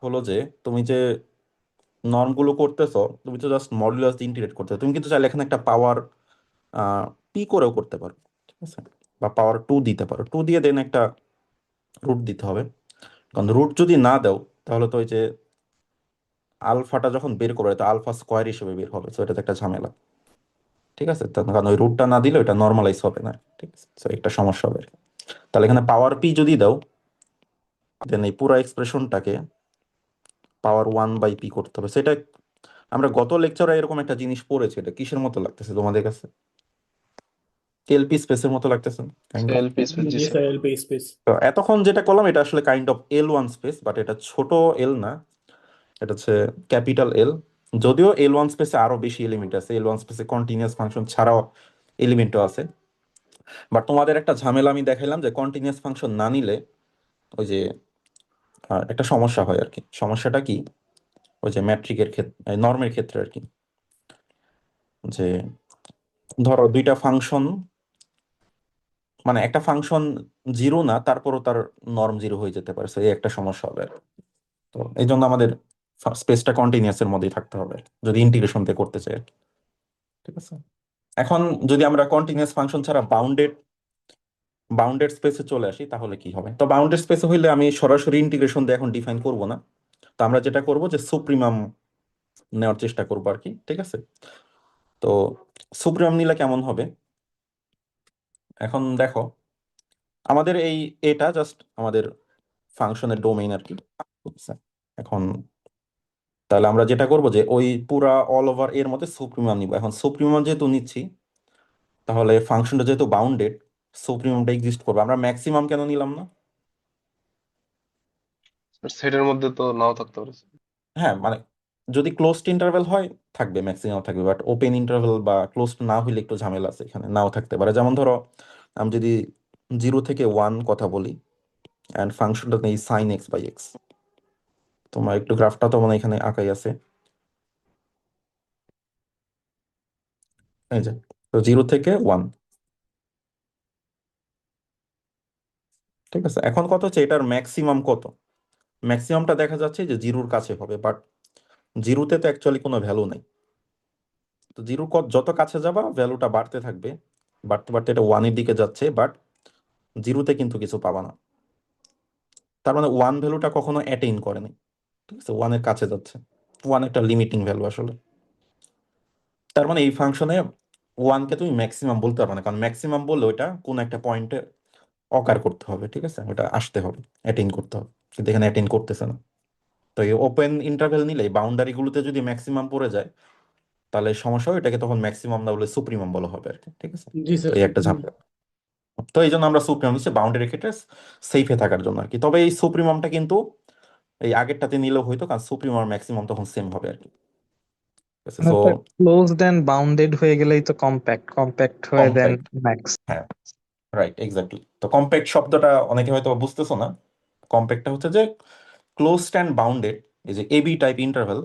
হলো যে তুমি যে নর্মগুলো করতেছো, তুমি তো জাস্ট মডুলাস ইন্টিগ্রেট করতে, তুমি কিন্তু চাইলে এখানে একটা পাওয়ার পি করেও করতে পারো, ঠিক আছে, বা পাওয়ার 2 দিতে পারো, 2 দিয়ে দেন একটা রুট দিতে হবে। কারণ রুট যদি না দাও তাহলে তো ওই যে আলফাটা যখন বের করবে তো আলফা স্কোয়ার হিসেবে বের হবে, তো এটা তো একটা ঝামেলা, ঠিক আছে, কারণ ওই রুটটা না দিলে ওটা নর্মালাইজ হবে না, ঠিক আছে, তো একটা সমস্যা হবে আর কি। তাহলে এখানে পাওয়ার পি যদি দাও, দেন এই পুরো এক্সপ্রেশনটাকে পাওয়ার 1/p করতে হবে। সেটা আমরা গত লেকচারে এরকম একটা জিনিস পড়েছি, এটা কিসের মতো লাগতেছে তোমাদের কাছে? এলপি স্পেসের মতো লাগতেছে kind of. LP space, G G sir. Sir, LP space. তো এতক্ষণ যেটা করলাম এটা আসলে kind of L1 space, but এটা ছোট এল না, এটা হচ্ছে ক্যাপিটাল এল। যদিও L1 স্পেসে আরো বেশি এলিমেন্ট আছে, L1 স্পেসে কন্টিনিউয়াস ফাংশন ছাড়াও এলিমেন্টও আছে, বাট তোমাদের একটা ঝামেলা আমি দেখাইলাম যে কন্টিনিউয়াস ফাংশন না নিলে ওই যে একটা সমস্যা হয় আর কি। সমস্যাটা কি? ওই যে ম্যাট্রিকের ক্ষেত্রে, নর্মের ক্ষেত্রে আর কি, যে ধরো দুইটা ফাংশন, মানে একটা ফাংশন জিরো না তারপরও তার নর্ম জিরো হয়ে যেতে পারে, so এই একটা সমস্যা হবে আর কি। তো এই জন্য আমাদের স্পেসটা কন্টিনিউয়াস এর মধ্যেই থাকতে হবে আর কি, যদি ইন্টিগ্রেশন দিয়ে করতে চাই আর কি, ঠিক আছে। এখন যদি আমরা কন্টিনিউয়াস ফাংশন ছাড়া বাউন্ডেড স্পেসে চলে আসি তাহলে কি হবে? তো বাউন্ডেড স্পেসে হইলে আমি সরাসরি ইন্টিগ্রেশন দিয়ে এখন ডিফাইন করব না, তো আমরা যেটা করব যে সুপ্রিমাম নেওয়ার চেষ্টা করবো আর কি, ঠিক আছে। তো সুপ্রিমাম নিলে কেমন হবে? এখন দেখো, আমাদের এটা জাস্ট আমাদের ফাংশনের ডোমেইন আর কি, বুঝছে? এখন তাহলে আমরা যেটা করব যে ওই পুরা অল ওভার এর মধ্যে সুপ্রিমাম নিব। এখন সুপ্রিমাম যেহেতু নিচ্ছি, তাহলে ফাংশনটা যেহেতু বাউন্ডেড, সুপ্রিমামটা এক্সিস্ট করবে। আমরা ম্যাক্সিমাম কেন নিলাম না? সেটের মধ্যে তো নাও থাকতে পারে। হ্যাঁ, মানে যদি ক্লোজড ইন্টারভ্যাল হয় থাকবে, ম্যাক্সিমাম থাকবে, বাট ওপেন ইন্টারভ্যাল বা ক্লোজড না হইলে একটু ঝামেলা আছে, এখানে নাও থাকতে পারে। যেমন ধরো আমি যদি 0 থেকে 1 কথা বলি অ্যান্ড ফাংশনটা নেই সাইন এক্স বাই এক্স, তোমার একটু গ্রাফটা তো মানে এখানে আঁকাই আছে, এই যে, তো 0 থেকে 1, ঠিক আছে। এখন কত হচ্ছে এটার ম্যাক্সিমাম কত? ম্যাক্সিমামটা দেখা যাচ্ছে যে জিরোর কাছে হবে, বাট জিরোতে তো অ্যাকচুয়ালি কোনো ভ্যালু নাই। তো জিরো যত কাছে যাবা ভ্যালুটা বাড়তে থাকবে, বাড়তে বাড়তে এটা 1-এর দিকে যাচ্ছে, বাট জিরোতে কিন্তু কিছু পাবা না। তার মানে 1 ভ্যালুটা কখনো অ্যাটেইন করে নাই, ঠিক আছে, 1-এর কাছে যাচ্ছে। 1 একটা লিমিটিং ভ্যালু আসলে। তার মানে এই ফাংশনে 1-কে তুমি ম্যাক্সিমাম বলতে পারবে না, কারণ ম্যাক্সিমাম বললে ওইটা কোন একটা পয়েন্টে অকার করতে হবে, ঠিক আছে, ওটা আসতে হবে, অ্যাটেইন করতে হবে, কিন্তু এখানে অ্যাটেইন করতেছে না। তো এই ওপেন ইন্টারভ্যাল নিলে বাউন্ডারি গুলোতে যদি ম্যাক্সিমাম পড়ে যায় তাহলে সমস্যা হয়, এটাকে তখন ম্যাক্সিমাম না বলে সুপ্রিমাম বলা হবে আর কি, ঠিক আছে। জি তো স্যার, এই একটা ঝামেলা। তো এই জন্য আমরা সুপ্রিমাম নিচ্ছি বাউন্ডারি ক্ষেত্রে সেফে থাকার জন্য আর কি। তবে এই সুপ্রিমামটা কিন্তু এই আগেরটাতে নিলেও হয়তো, কারণ সুপ্রিমাম আর ম্যাক্সিমাম তখন সেম হবে আর কি, সো ক্লোজড এন্ড বাউন্ডেড হয়ে গেলেই তো কম্প্যাক্ট, কম্প্যাক্ট হয়ে দেন কম্প্যাক্ট, ম্যাক্স। হ্যাঁ, রাইট, এক্স্যাক্টলি। তো কম্প্যাক্ট শব্দটা অনেকে হয়তো বুঝতেছো না। কম্প্যাক্টটা হচ্ছে যে ক্লোজড অ্যান্ড বাউন্ডেড, এই যে এবি টাইপ ইন্টারভ্যাল,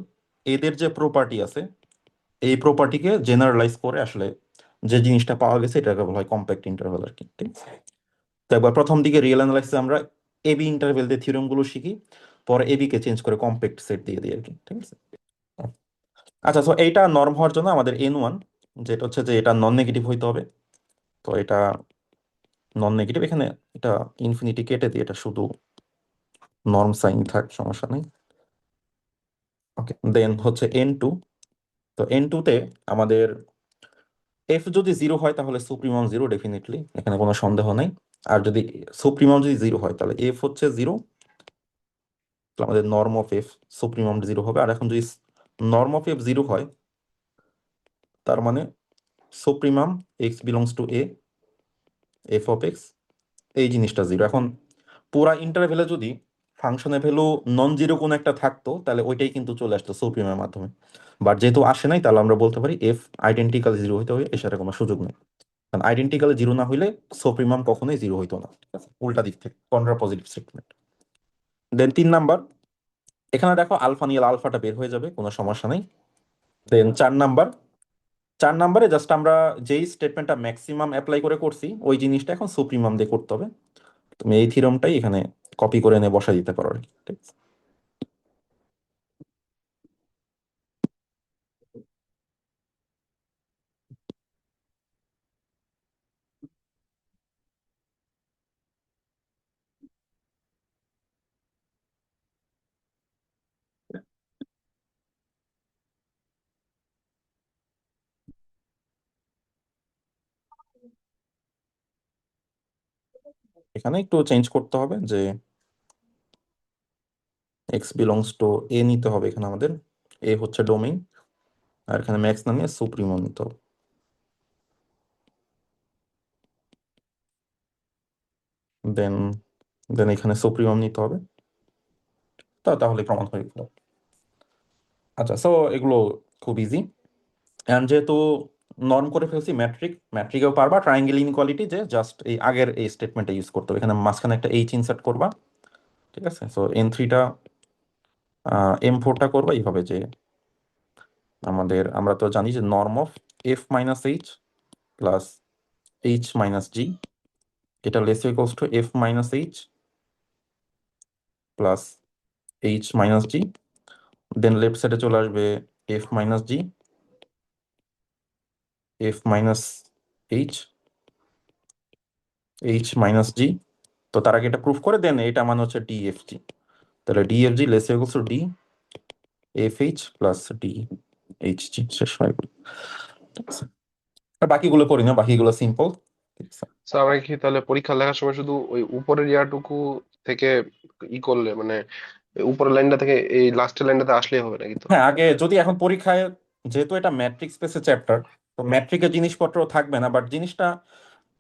এদের যে প্রপার্টি আছে এই প্রপার্টিকে জেনারেলাইজ করে আসলে যে জিনিসটা পাওয়া গেছে এটাকে বলা হয় কম্প্যাক্ট ইন্টারভ্যাল আর কি, ঠিক আছে। তো একবার প্রথম দিকে রিয়েল অ্যানালাইসিসে আমরা এবি ইন্টারভ্যাল দিয়ে থিওরেম গুলো শিখি, পরে এবি কে চেঞ্জ করে কম্প্যাক্ট সেট দিয়ে দিই আর কি, ঠিক আছে। আচ্ছা, তো এইটা নর্ম হওয়ার জন্য আমাদের N1, যেটা হচ্ছে যে এটা নন নেগেটিভ হইতে হবে। তো এটা নন নেগেটিভ, এখানে এটা ইনফিনিটি কেটে দিয়ে এটা শুধু নর্ম সাইন থাক, সমস্যা নেই। ওকে, দেন হচ্ছে N2। তো N2 তে আমাদের এফ যদি 0 হয় তাহলে সুপ্রিমাম 0 ডেফিনেটলি, এখানে কোনো সন্দেহ নাই। আর যদি সুপ্রিমাম যদি 0 হয় তাহলে এফ হচ্ছে 0, আমাদের নর্ম অফ এফ সুপ্রিমাম 0 হবে। আর এখন যদি নর্ম অফ এফ 0 হয় তার মানে supremum x belongs to A F of x, এই জিনিসটা জিরো। এখন পুরা ইন্টারভেলে যদি ফাংশনের ভ্যালু নন জিরো কোনো একটা থাকতো তাহলে ওইটাই কিন্তু চলে আসতো সুপ্রিমের মাধ্যমে, বাট যেহেতু আসে নাই তাহলে আমরা বলতে পারি এফ আইডেন্টিক্যাল জিরো হইতে হবে, এর সাথে কোনো সুযোগ নেই। কারণ আইডেন্টিক্যাল জিরো না হইলে সুপ্রিমাম কখনোই জিরো হইতো না, ঠিক আছে, উল্টা দিক থেকে কন্ট্রা পজিটিভ স্টেটমেন্ট। দেন 3 নাম্বার, এখানে দেখো আলফা নিয়ে আলফাটা বের হয়ে যাবে, কোনো সমস্যা নেই। দেন 4 নাম্বার, 4 নাম্বারে জাস্ট আমরা যেই স্টেটমেন্টটা ম্যাক্সিমাম অ্যাপ্লাই করে করছি ওই জিনিসটা এখন সুপ্রিমাম দিয়ে করতে হবে। তুমি এই থিওরেমটাই এখানে কপি করে এনে বসাই দিতে পারো আর কি, ঠিক আছে? এখানে একটু চেঞ্জ করতে হবে যে এক্স বিলংস টু এ নিতে হবে, এখানে আমাদের এ হচ্ছে ডোমেইন, আর এখানে ম্যাক্স নামিয়ে সুপ্রিমো নিতে হবে। দেন দেন এখানে সুপ্রিমম নিতে হবে, তাহলে প্রমাণ হয়ে গেল। আচ্ছা, সো এগুলো খুব ইজি। অ্যান্ড যেহেতু নর্ম করে ফেলছি ম্যাট্রিকেও পারবা ট্রায়াঙ্গেল ইনইকুয়ালিটি, যে জাস্ট এই আগের এই স্টেটমেন্টটা ইউজ করতে হবে, এখানে মাঝখানে একটা এইচ ইনসার্ট করবা, ঠিক আছে? সো N3টা M4টা করবা এইভাবে যে আমরা তো জানি যে norm of f minus h plus h minus g, এটা less equals to F minus h plus h minus g. Then left সাইডে চলে আসবে f minus g, f minus h, h minus g. তো তার আগে এটা প্রুফ করে দেন, এটা মানে হচ্ছে ডিএফজি, তাহলে d f g less equals to d f h plus d h g, শেষ হয়ে গেল, ঠিক আছে? আর বাকিগুলো করি না, বাকিগুলো সিম্পল, ঠিক আছে? স্যার আমরা কি তাহলে পরীক্ষা লেখার সময় শুধু ওই উপরের ইয়াটুকু থেকে করলে মানে ওই উপরের লাইনটা থেকে এই লাস্টের লাইনটাতে আসলেই হবে নাকি? তো হ্যাঁ, আগে যদি এখন পরীক্ষায়, যেহেতু এটা ম্যাট্রিক স্পেসের চ্যাপ্টার, তো ম্যাট্রিকের জিনিসপত্র থাকবে না, বাট জিনিসটা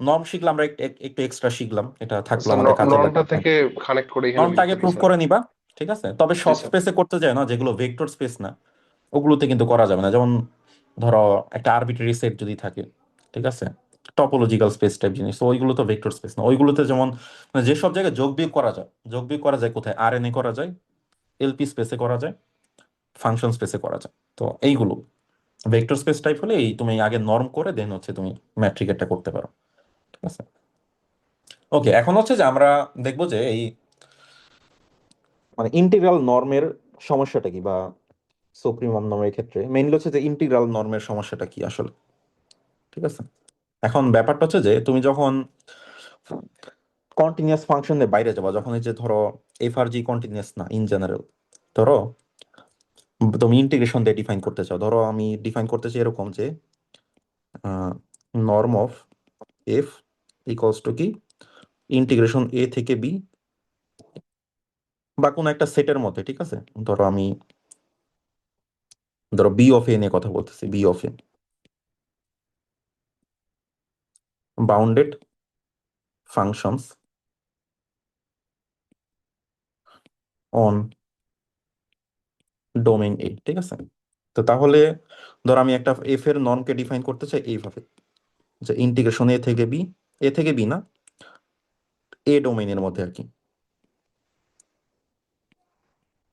নর্ম শিখলাম আমরা, একটু এক্সট্রা শিখলাম, এটা থাকলো স্যার আমাদের কাজে নর্মটা লাগবে। থেকে কানেক্ট করে এখানে নর্মটা লিখতে আগে হবে প্রুফ স্যার। করে নিবা, ঠিক আছে? তবে জি সব স্যার। স্পেসে করতে যায় না, যেগুলো ভেক্টর স্পেস না ওগুলোতে কিন্তু করা যাবে না। যেমন ধরো একটা আরবিট্রারি সেট যদি থাকে, ঠিক আছে, টপোলজিক্যাল স্পেস টাইপ জিনিস, তো ওইগুলো তো ভেক্টর স্পেস না। ওইগুলোতে যেমন মানে যেসব জায়গায় যোগ বিয়োগ করা যায়, যোগ বিয়োগ করা যায় কোথায়? আরএনএ করা যায়, এলপি স্পেসে করা যায়, ফাংশন স্পেসে করা যায়। তো এইগুলো ভেক্টর স্পেস টাইপ হলে এই তুমি আগে নর্ম করে দেন হচ্ছে তুমি ম্যাট্রিকেরটা করতে পারো, ঠিক আছে? ওকে, এখন হচ্ছে যে আমরা দেখবো যে এই মানে ইন্টিগ্রাল নর্মের সমস্যাটা কি, বা সুপ্রিমাম নর্মের ক্ষেত্রে মেইনলি হচ্ছে যে ইন্টিগ্রাল নর্মের সমস্যাটা কি আসলে, ঠিক আছে? এখন ব্যাপারটা হচ্ছে যে তুমি যখন কন্টিনিউয়াস ফাংশনের বাইরে যাবা, যখন এই যে ধরো এফ আর জি কন্টিনিউয়াস না ইন জেনারেল, ধরো তুমি ইন্টিগ্রেশন দিয়ে ডিফাইন করতে চাও, ধরো আমি ডিফাইন করতে চাই এরকম যে norm of F equals two কি ইন্টিগ্রেশন এ থেকে বি বা কোনো একটা সেটের মধ্যে, ঠিক আছে? ধরো বি অফ এ নিয়ে কথা বলতেছি, b of a bounded functions on domain a, ঠিক আছে? তো তাহলে ধর আমি একটা এফ এর নর্মকে ডিফাইন করতে চাই এইভাবে, যে ইন্টিগ্রেশন এ থেকে বি, এ থেকে বি না, এ ডোমেইনের মধ্যে আর কি,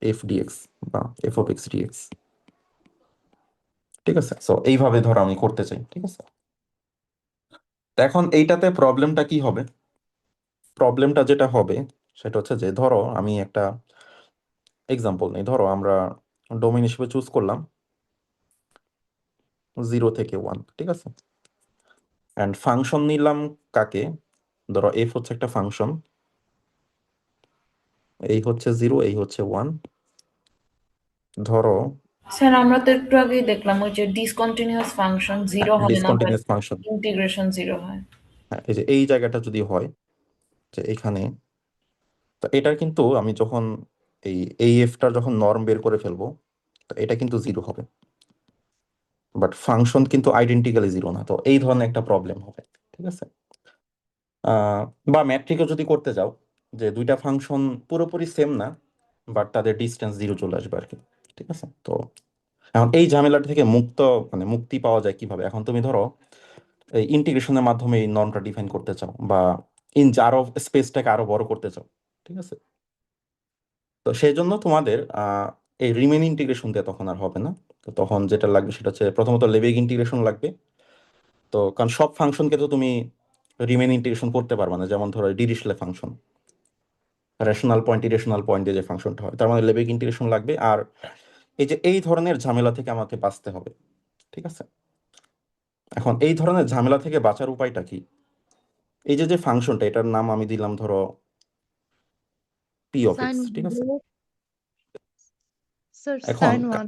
এফ ডিএক্স বা এফ অফ এক্স ডিএক্স, ঠিক আছে? সো এইভাবে ধরো আমি করতে চাই, ঠিক আছে? তো এখন এইটাতে প্রবলেমটা কি হবে? প্রবলেমটা যেটা হবে সেটা হচ্ছে যে ধরো আমি একটা এক্সাম্পল নেই, ধরো আমরা ডোমেইন হিসেবে চুজ করলাম 0 থেকে 1, ঠিক আছে? অ্যান্ড ফাংশন নিলাম কাকে? ধরো এফ হচ্ছে একটা ফাংশন, এই হচ্ছে 0, এই হচ্ছে 1, ধরো স্যার আমরা তো একটু আগেই দেখলাম ওই যে ডিসকন্টিনিউয়াস ফাংশন জিরো হয় না, but discontinuous function, integration zero হয়। হ্যাঁ, এই যে এই জায়গাটা যদি হয় যে এখানে, তো এটার কিন্তু আমি যখন এই এফটার যখন নর্ম বের করে ফেলবো, তো এটা কিন্তু 0 হবে, বাট ফাংশন কিন্তু আইডেন্টিক্যালি 0 না, তো এই ধরনের একটা প্রবলেম হবে, ঠিক আছে? আহ, বা ম্যাট্রিকও যদি করতে যাও, যে দুইটা ফাংশন পুরোপুরি সেম না, বাট তাদের ডিস্টেন্স জিরো চলে আসবে আর কি। ঠিক আছে, তো এখন এই ঝামেলাটা থেকে মুক্তি পাওয়া যায় কিভাবে? এখন তুমি ধরো এই ইন্টিগ্রেশনের মাধ্যমে এই নর্মটা ডিফাইন করতে চাও, বা আরো স্পেসটাকে আরো বড় করতে চাও। ঠিক আছে, তো সেই জন্য তোমাদের এই রিমেন ইন্টিগ্রেশন দিয়ে তখন আর হবে না। তো তখন যেটা লাগবে সেটা হচ্ছে প্রথমত লেবেগ ইন্টিগ্রেশন লাগবে। তো কারণ সব ফাংশনকে তো তুমি রিমেন ইন্টিগ্রেশন করতে পারবে না, যেমন ধরো Dirichlet function, rational point irrational point দিয়ে যে ফাংশনটা হয়, তার মানে লেবেগ ইন্টিগ্রেশন লাগবে। আর এই ধরনের ঝামেলা থেকে আমাকে বাঁচতে হবে। ঠিক আছে, এখন এই ধরনের ঝামেলা থেকে বাঁচার উপায়টা কি? এই যে যে ফাংশনটা, এটার নাম আমি দিলাম ধরো পি অফ সাইন এক্স। ঠিক আছে, স্যার এখন সাইন ওয়ান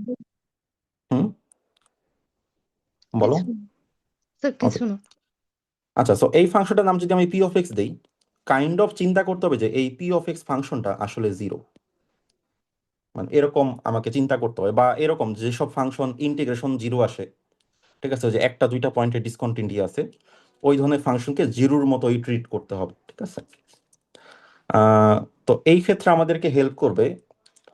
হুম, বলো। কিছু না। স্যার ওকে, কিছু না। আচ্ছা, সো এই ফাংশনটার নাম যদি আমি পি অফ এক্স দেই, কাইন্ড অফ চিন্তা করতে হবে যে এই পি অফ এক্স ফাংশনটা আসলে জিরো। মানে এরকম আমাকে চিন্তা করতে হবে, বা এরকম যেসব ফাংশন ইন্টিগ্রেশন জিরো আসে, ঠিক আছে, যে একটা দুইটা পয়েন্টে ডিসকন্টিনিউটি আছে, ওই ধরনের ফাংশনকে জিরোর মতোই ট্রিট করতে হবে। ঠিক আছে, আহ, তো এই ক্ষেত্রে আমাদেরকে হেল্প করবে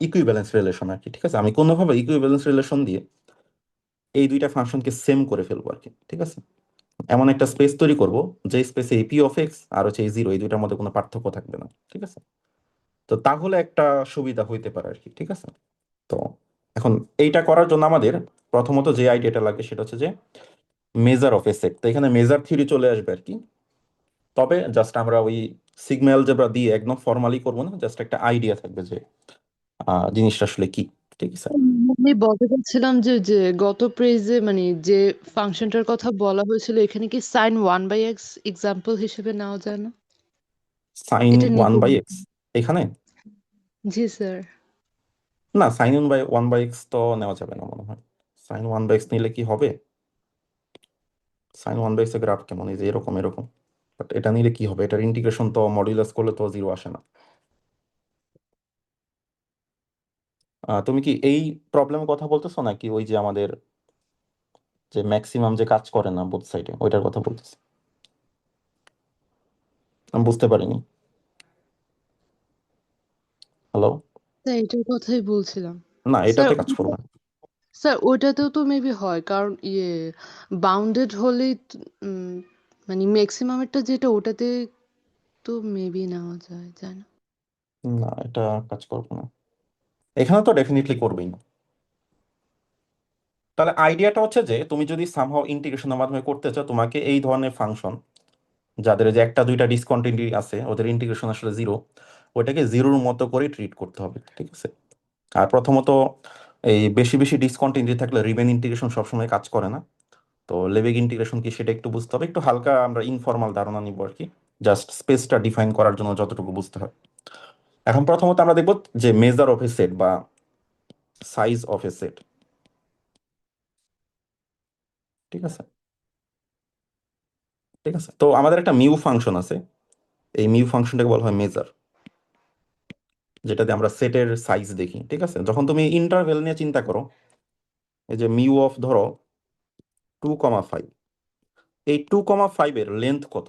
ইকুইভ্যালেন্স রিলেশন আর কি। ঠিক আছে, আমি কোনোভাবে ইকুইভ্যালেন্স রিলেশন দিয়ে এই দুইটা ফাংশনকে সেম করে ফেলবো আর কি। ঠিক আছে, এমন একটা স্পেস তৈরি করব যে স্পেসে এই পি অফ এক্স আর হচ্ছে এই জিরো, এই দুইটার মধ্যে কোনো পার্থক্য থাকবে না। ঠিক আছে, তো তাহলে একটা সুবিধা হইতে পারে আর কি। ঠিক আছে, তো এখন এইটা করার জন্য আমাদের প্রথমত যে আইডিয়াটা লাগে সেটা হচ্ছে যে মেজার অফ এ সেট। তো এখানে মেজার থিওরি চলে আসবে আর কি। তবে জাস্ট আমরা ওই সিগমা অ্যালজেব্রা দিয়ে একদম ফর্মালি করবো না, জাস্ট একটা আইডিয়া থাকবে যে জিনিসটা আসলে কি। ঠিক আছে, আমি বলতে চাচ্ছিলাম যে যে গত পেজে মানে যে ফাংশনটার কথা বলা হয়েছিল এখানে কি sine one by X example হিসেবে নেওয়া যায় না? সাইন এটা ওয়ান নিব বাই না। এক্স এখানে জি স্যার। না, ওয়ান বাই এক্স তো নেওয়া যাবে না মনে হয়। সাইন ওয়ান বাই এক্স নিলে কি হবে? সাইন ওয়ান বাই এক্স এর গ্রাফ কেমন? এই যে এরকম এরকম, বাট এটা নিলে কি হবে? এটার ইন্টিগ্রেশন তো মডুলাস করলে তো জিরো আসে না। তুমি কি এই প্রবলেম কথা বলতেছো, নাকি ওই যে আমাদের যে ম্যাক্সিমাম যে কাজ করে না বোথ সাইডে, ওইটার কথা বলতেছি? আমি বুঝতে পারিনি। হ্যালো? স্যার এটার কথাই বলছিলাম। না, স্যার এটাতে কাজ করবে না। স্যার ওইটাতেও তো মেবি হয় কারণ বাউন্ডেড হলেই মানে ম্যাক্সিমামেরটা যেটা ওটাতে তো মেবি নেওয়া যায় না। না, এটা কাজ করবে না, এখানে তো ডেফিনেটলি করবেই না। তাহলে আইডিয়াটা হচ্ছে যে তুমি যদি সামহাও ইন্টিগ্রেশনের মাধ্যমে করতে চাও, তোমাকে এই ধরনের ফাংশন যাদের যে একটা দুইটা ডিসকন্টিনিউটি আছে, ওদের ইন্টিগ্রেশন আসলে জিরো, ওইটাকে জিরোর মতো করে ট্রিট করতে হবে। ঠিক আছে, আর প্রথমত এই বেশি বেশি ডিসকন্টিনিউটি থাকলে রিমেন ইন্টিগ্রেশন সবসময় কাজ করে না। তো লেবেগ ইন্টিগ্রেশন কি সেটা একটু বুঝতে হবে, একটু হালকা আমরা ইনফর্মাল ধারণা নিব আর কি, জাস্ট স্পেসটা ডিফাইন করার জন্য যতটুকু বুঝতে হয়। এখন প্রথমত আমরা দেখব যে মেজার অফ এ সেট বা সাইজ অফ এ সেট। ঠিক আছে, ঠিক আছে, তো আমাদের একটা মিউ ফাংশন আছে, এই মিউ ফাংশনটাকে বলা হয় মেজার, যেটাতে আমরা সেটের সাইজ দেখি। ঠিক আছে, যখন তুমি ইন্টারভেল নিয়ে চিন্তা করো, এই যে মিউ অফ ধরো 2,5, এই 2,5 এর লেন্থ কত?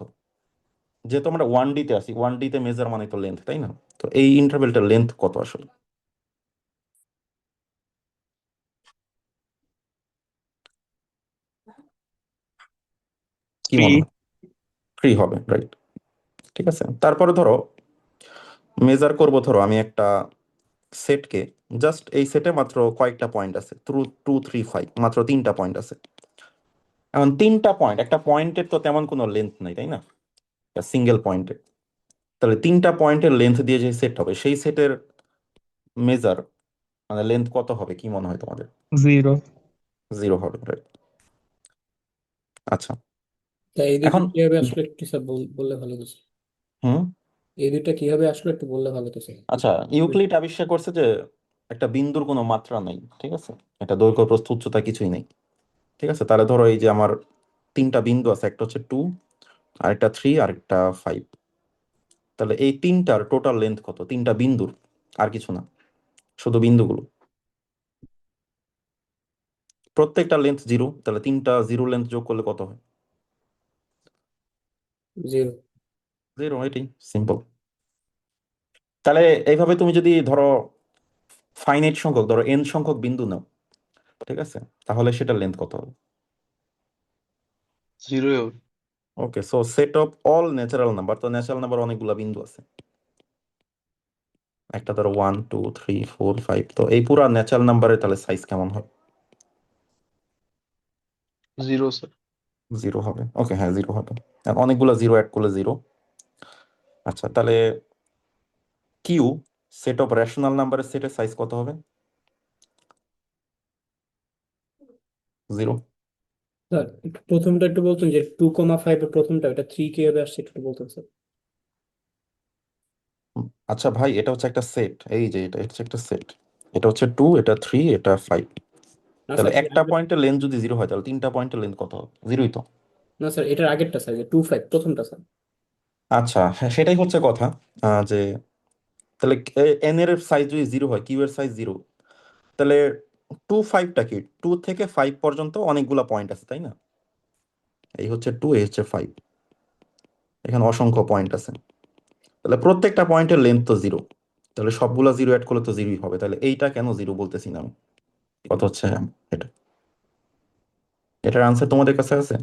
যেহেতু আমরা 1D তে আছি, 1D তে মেজার মানে তো লেন্থ, তাই না? তো এই ইন্টারভেলটার লেন্থ কত আসলে? কি 3। মনে হয়? 3 হবে, রাইট। ঠিক আছে, তারপরে ধরো মেজার করব, ধরো আমি একটা সেটকে, জাস্ট এই সেটে মাত্র কয়েকটা পয়েন্ট আছে, 2, 3, 5, মাত্র 3টা পয়েন্ট আছে। এখন 3টা পয়েন্ট, একটা পয়েন্টের তো তেমন কোনো লেন্থ নাই, তাই না? সিঙ্গেল পয়েন্টের। তাহলে 3টা পয়েন্টের লেন্থ দিয়ে যে সেট হবে, সেই সেটের মেজার মানে লেন্থ কত হবে কি মনে হয় তোমাদের? 0। 0 হবে, রাইট। আচ্ছা, তা এই দুটো এখন কিভাবে আসলে একটু স্যার বললে ভালো হতো স্যার। হুম, এই দুটো কিভাবে আসলে একটু বললে ভালো হতো স্যার। আচ্ছা, ইউক্লিড আবিষ্কার করছে যে একটা বিন্দুর কোনো মাত্রা নাই। ঠিক আছে, এটা দৈর্ঘ্য প্রস্থ উচ্চতা কিছুই নেই। ঠিক আছে, তাহলে ধরো এই যে আমার 3টা বিন্দু আছে, একটা হচ্ছে 2, আরেকটা 3, আরেকটা 5। তাহলে এই 3টার টোটাল লেন্থ কত? 3টা বিন্দুর, আর কিছু না, শুধু বিন্দুগুলো। প্রত্যেকটা লেন্থ 0, তাহলে 3টা জিরো লেন্থ যোগ করলে কত হয়? 0। জিরো, এটাই সিম্পল। তাহলে এইভাবে তুমি যদি ধরো ফাইনাইট সংখ্যক, ধরো এন সংখ্যক বিন্দু নাও, ঠিক আছে, তাহলে সেটার লেন্থ কত হবে? 0 okay, so set of all natural number, তো ন্যাচারাল নাম্বার অনেকগুলা বিন্দু আছে, একটা ধরো 1 2 3 4 5, তো এই পুরা ন্যাচারাল নাম্বারের তাহলে সাইজ কেমন হবে? 0 স্যার। জিরো হবে। ওকে, হ্যাঁ জিরো হবে, আর অনেকগুলো জিরো অ্যাড করলে জিরো। আচ্ছা, তাহলে কিউ সেট অফ রেশনাল নাম্বারের সেটের সাইজ কত হবে? জিরো। স্যার প্রথমটা একটু বলতেন যে 2,5 এর প্রথমটা এটা 3 কিভাবে আসছে একটু বলতেন স্যার। আচ্ছা ভাই, এটা হচ্ছে একটা সেট, এই যে এটা হচ্ছে একটা সেট, এটা হচ্ছে 2, এটা 3, এটা 5। না তাহলে স্যার একটা পয়েন্টের লেন্থ যদি জিরো হয় তাহলে তিনটা পয়েন্টের লেন্থ কত হবে? জিরোই তো। না স্যার এটার আগেরটা স্যার যে 2,5 প্রথমটা স্যার। আচ্ছা, হ্যাঁ সেটাই হচ্ছে কথা, যে তাহলে এন এর সাইজ যদি জিরো হয়, কিউ এর সাইজ জিরো, তাহলে 2 5টা কি, 2 থেকে 5 পর্যন্ত অনেকগুলা পয়েন্ট আছে তাই না? এই হচ্ছে 2, এই হচ্ছে 5, এখানে অসংখ্য পয়েন্ট আছে, তাহলে প্রত্যেকটা পয়েন্টের লেন্থ তো জিরো, তাহলে সবগুলা জিরো অ্যাড করলে তো জিরোই হবে, তাহলে এইটা কেন জিরো বলতেছি না আমি? কথা হচ্ছে এটা, এটার আনসার তোমাদের কাছে আছে?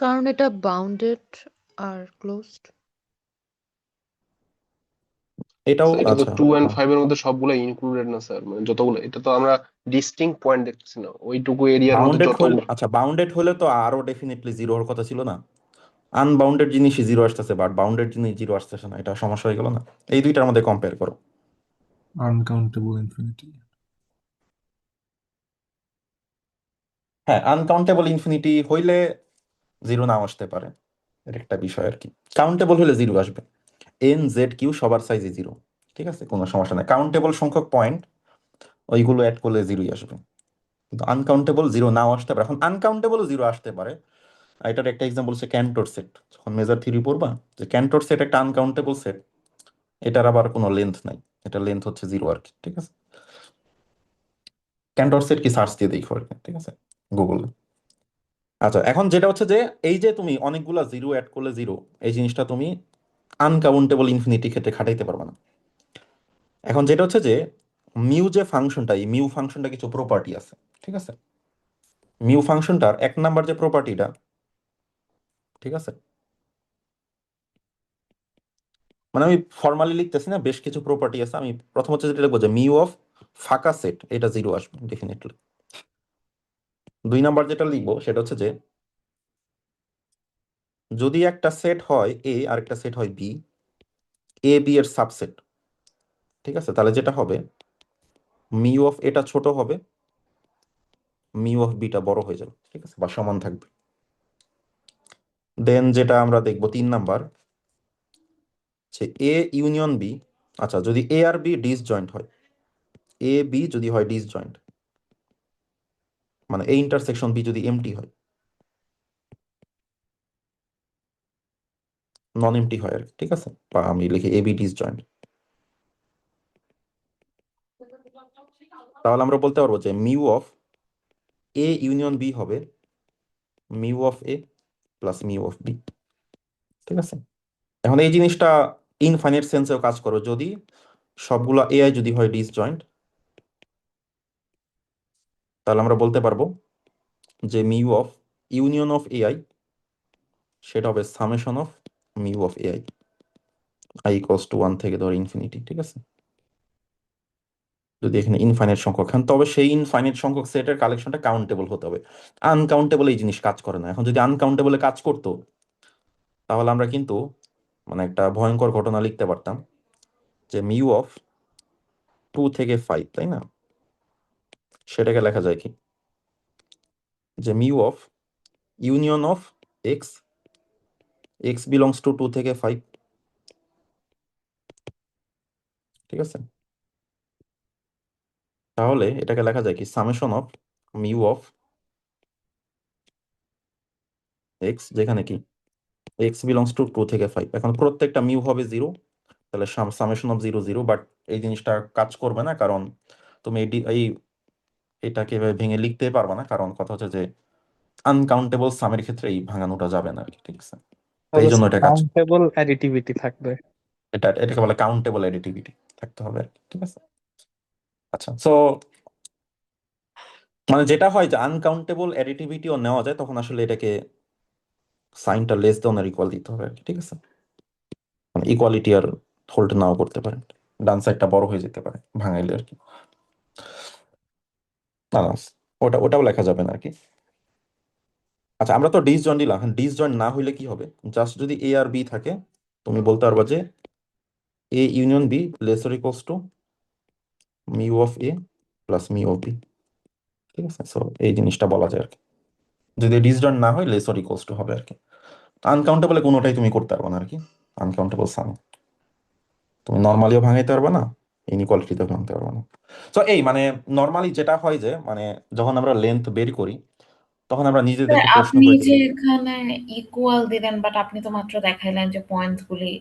কারণ এটা বাউন্ডেড আর ক্লোজড। এটাও স্যার এটা তো আচ্ছা। 2 and 5 এর মধ্যে সবগুলো ইনক্লুডেড না স্যার, মানে যতগুলো, এটা তো আমরা ডিস্টিংক্ট পয়েন্ট দেখতেছি না, ওইটুকু এরিয়ার মধ্যে বাউন্ডেড হলে, যতগুলো। আচ্ছা বাউন্ডেড হলে তো আরো ডেফিনেটলি জিরো হওয়ার কথা ছিল না? আনবাউন্ডেড জিনিসই জিরো আসতেছে, বাট বাউন্ডেড জিনিস জিরো আসতেছে না, এটা সমস্যা হয়ে গেল না? এই দুইটার মধ্যে কম্পেয়ার করো। Uncountable infinity. হ্যাঁ, আনকাউন্টেবল ইনফিনিটি হইলে জিরো নাও আসতে পারে, এর একটা বিষয় আর কি। কাউন্টেবল হলে জিরো আসবে, এন জেড কিউ সবার সাইজে জিরো, ঠিক আছে, কোনো সমস্যা নাই। কাউন্টেবল সংখ্যক পয়েন্ট ওইগুলো অ্যাড করলে জিরোই আসবে, কিন্তু আনকাউন্টেবল জিরো নাও আসতে পারে। এখন আনকাউন্টেবল জিরো আসতে পারে, আর এটার একটা এক্সাম্পল হচ্ছে ক্যান্টর সেট, যখন মেজার থিওরি পড়বা, যে ক্যান্টর সেট একটা আনকাউন্টেবল সেট, এটার আবার কোনো লেন্থ নাই, এটার লেন্থ হচ্ছে জিরো আর কি, ঠিক আছে। ক্যান্টর সেট কি সার্চ দিয়ে দেখো আর কি, ঠিক আছে, গুগলে। আচ্ছা, এখন যেটা হচ্ছে যে এই যে তুমি অনেকগুলা জিরো অ্যাড করলে জিরো, এই জিনিসটা তুমি আনকাউন্টেবল ইনফিনিটি ক্ষেত্রে খাটাইতে পারবে না। এখন যেটা হচ্ছে যে মিউ যে ফাংশনটা, এই মিউ ফাংশনটা কিছু প্রপার্টি আছে, ঠিক আছে। মিউ ফাংশনটার 1 নাম্বার যে প্রপার্টিটা, ঠিক আছে, মানে আমি ফর্মালি লিখতেছি না, বেশ কিছু প্রপার্টি আছে, আমি প্রথম হচ্ছে যেটা লিখবো যে মিউ অফ ফাঁকা সেট, এটা জিরো আসবে ডেফিনেটলি। 2 নাম্বার যেটা লিখবো সেটা হচ্ছে যে যদি একটা সেট হয় এ আর একটা সেট হয় বি, এ বি এর সাবসেট, ঠিক আছে, তাহলে যেটা হবে মিউ অফ এটা ছোট হবে, মিউ অফ বিটা বড় হয়ে যাবে, ঠিক আছে, বা সমান থাকবে। দেন যেটা আমরা দেখবো 3 নাম্বার, যে এ ইউনিয়ন বি, আচ্ছা যদি এ আর বি ডিসজয়েন্ট হয়, এ বি যদি হয় ডিসজয়েন্ট, মানে এ ইন্টারসেকশন বি যদি এমটি হয়, নন এমটি হয় আর কি, ঠিক আছে, বা আমি লিখি এ বি ডিসজয়েন্ট, তাহলে আমরা বলতে পারবো যে mu of a union b হবে mu of A plus mu of B, ঠিক আছে। এখন এই জিনিসটা ইনফাইনাইট সেন্সেও কাজ করবে, যদি সবগুলো এআই যদি হয় ডিসজয়েন্ট, তাহলে আমরা বলতে পারবো যে mu of union of AI সেটা হবে summation of mu of AI, I equals to 1 থেকে ধর ইনফিনিটি, ঠিক আছে, যদি এখানে ইনফাইনাইট সংখ্যক হন, তবে সেই ইনফাইনাইট সংখ্যক সেটের কালেকশনটা কাউন্টেবল হতে হবে। আনকাউন্টেবল এই জিনিস কাজ করে না। এখন যদি আনকাউন্টেবলে কাজ করতো, তাহলে আমরা কিন্তু মানে একটা ভয়ঙ্কর ঘটনা লিখতে পারতাম, যে মিউ অফ 2 থেকে 5, তাই না, সেটাকে লেখা যায় কি, যে mu of union of x, x belongs two 2 থেকে 5, ঠিক আছে, তাহলে এটাকে লেখা যায় কি summation of mu of x, যেখানে কি এক্স বিলংস টু 2 থেকে 5। এখন প্রত্যেকটা মিউ হবে জিরো, তাহলে সামেশন অফ 0 0, বাট এই জিনিসটা কাজ করবে না, কারণ তুমি এটাকে এভাবে ভেঙে লিখতে পারবে না, কারণ কথা হচ্ছে যে আনকাউন্টেবল সামের ক্ষেত্রে এই ভাঙানোটা যাবে না আর কি, ঠিক আছে। তো এই জন্য এটা কাজ, কাউন্টেবল অ্যাডিটিভিটি থাকবে। এটাকে বলে কাউন্টেবল অ্যাডিটিভিটি থাকতে হবে আর কি, ঠিক আছে। আচ্ছা, সো মানে যেটা হয় যে আনকাউন্টেবল অ্যাডিটিভিটিও নেওয়া যায়, তখন আসলে এটাকে সাইনটা লেস দেন আর ইকুয়াল দিতে হবে আর কি, ঠিক আছে। মানে ইকুয়ালিটি আর হোল্ড নাও করতে পারে, ডান সাইডটা বড় হয়ে যেতে পারে ভাঙাইলে আর কি। না না, ওটাও লেখা যাবে না আর কি। আচ্ছা, আমরা তো ডিসজয়েন্ট দিলাম, ডিসজয়েন্ট না হইলে কি হবে? জাস্ট যদি এ আর বি থাকে, তুমি বলতে পারবা যে A union B lesser equals to mu of A plus mu of B, ঠিক আছে। সো এই জিনিসটা বলা যায় আর কি, যদি ডিসজয়েন্ট না হয় লেসার ইকুয়ালস টু হবে আর কি। আনকাউন্টেবলে কোনোটাই তুমি করতে পারবে না আর কি, আনকাউন্টেবল সাম তুমি নর্মালিও ভাঙাইতে পারবে না, ইনইকুয়ালিটিতেও ভাঙতে পারবে না। তো এই মানে নর্মালি যেটা হয় যে মানে যখন আমরা লেন্থ বের করি, তখন আমরা নিজেদেরকে প্রশ্ন আপনি করে যে করি, এখানে ইকুয়াল দিলেন, বাট আপনি তো মাত্র দেখাইলেন যে পয়েন্টস গুলি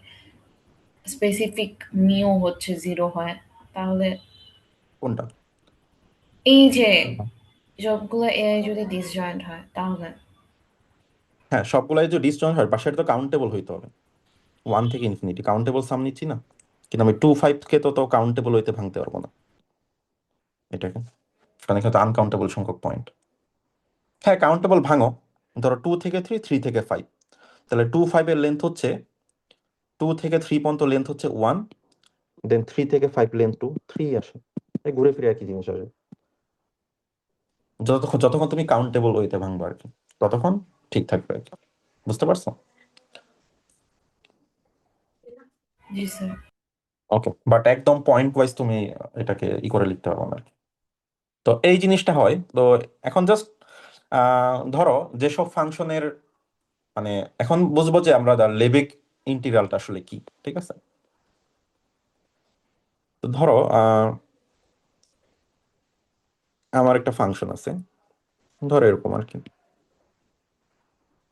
স্পেসিফিক মিউ হচ্ছে 0 হয়, তাহলে কোনটা? এই যে সবগুলো এ যদি ডিসজয়েন্ট হয় তাহলে হ্যাঁ, সবগুলাই যে ডিসজয়েন্ট হয়, পাশে তো কাউন্টেবল হইতে হবে, 1 থেকে ইনফিনিটি কাউন্টেবল সাম নিচ্ছি না, কিন্তু আমি 2 5 কে তো কাউন্টেবল হইতে ভাঙতে পারবো না এটাকে, কারণ এখানে তো আনকাউন্টেবল সংখ্যক পয়েন্ট। হ্যাঁ, কাউন্টেবল ভাঙো, ধরো 2 থেকে 3, 3 থেকে 5, তাহলে 2 5 এর লেন্থ হচ্ছে 2 থেকে 3 পর্যন্ত লেন্থ হচ্ছে 1, দেন 3 থেকে 5 লেন্থ 2, 3 আসে, এই ঘুরে ফিরে একই জিনিস আসে। যতক্ষণ তুমি কাউন্টেবল ওইতে ভাঙবে আর কি, ততক্ষণ ঠিক থাকবে আর কি। বুঝতে পারছো? জি স্যার। ওকে, বাট একদম পয়েন্ট ওয়াইজ তুমি এটাকে করে লিখতে পারবো না আর কি। তো এই জিনিসটা হয়। তো এখন জাস্ট ধরো যেসব ফাংশনের মানে এখন বুঝবো যে আমরা লেবেক ইন্টিগ্রালটা আসলে কি, ঠিক আছে। তো ধরো আমার একটা ফাংশন আছে, ধরো এরকম আর কি,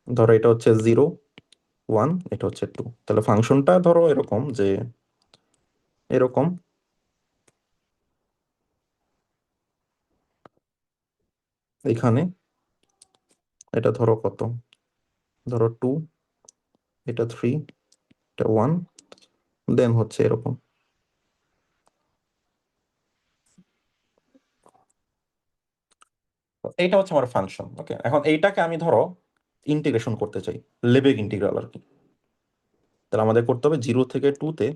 ধরো এটা হচ্ছে 0 1, এটা হচ্ছে 2, তাহলে ফাংশনটা ধরো এরকম যে এরকম এখানে এটা ধরো কত, ধরো 2, এটা 3, এটা 1, দেন হচ্ছে এরকম। তো এইটা হচ্ছে আমার ফাংশন। ওকে, এখন এইটাকে আমি ধরো ইন্টিগ্রেশন করতে চাই, লেবেক ইন্টিগ্রাল আর কি। তাহলে আমাদের করতে হবে 0 থেকে 2-তে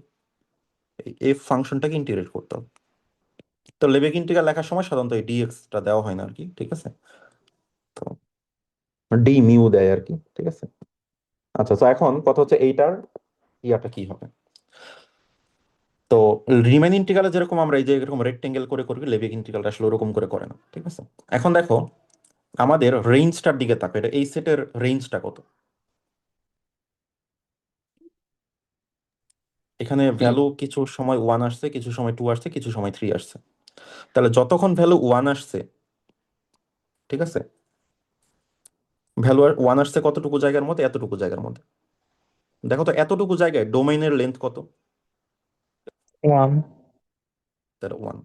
এই এফ ফাংশনটাকে ইন্টিগ্রেট করতে হবে। তো লেবেক ইন্টিগ্রাল লেখার সময় সাধারণত এই ডিএক্সটা দেওয়া হয় না আর কি, ঠিক আছে। তো ডি মিউ দেয় আর কি, ঠিক আছে। আচ্ছা, তো এখন কথা হচ্ছে এইটার ইয়াটা কি হবে। তো রিমেন ইন্টিগ্রালে যেরকম আমরা এই যে এরকম রেক্টেঙ্গেল করে করি, লেবেক ইন্টিগ্রালটা আসলে ওরকম করে না, ঠিক আছে। এখন দেখো আমাদের রেঞ্জটার দিকে তাকো, এটা এই সেটের রেঞ্জটা কত। এখানে ভ্যালু কিছু সময় 1 আসছে, কিছু সময় 2 আসছে, কিছু সময় 3 আসছে। তাহলে যতক্ষণ ভ্যালু 1 আসছে, ঠিক আছে, ভ্যালু 1 আসছে কতটুকু জায়গার মধ্যে, এতটুকু জায়গার মধ্যে। দেখো তো এতটুকু জায়গায় ডোমেইনের লেন্থ কত, 1 তাহলে 1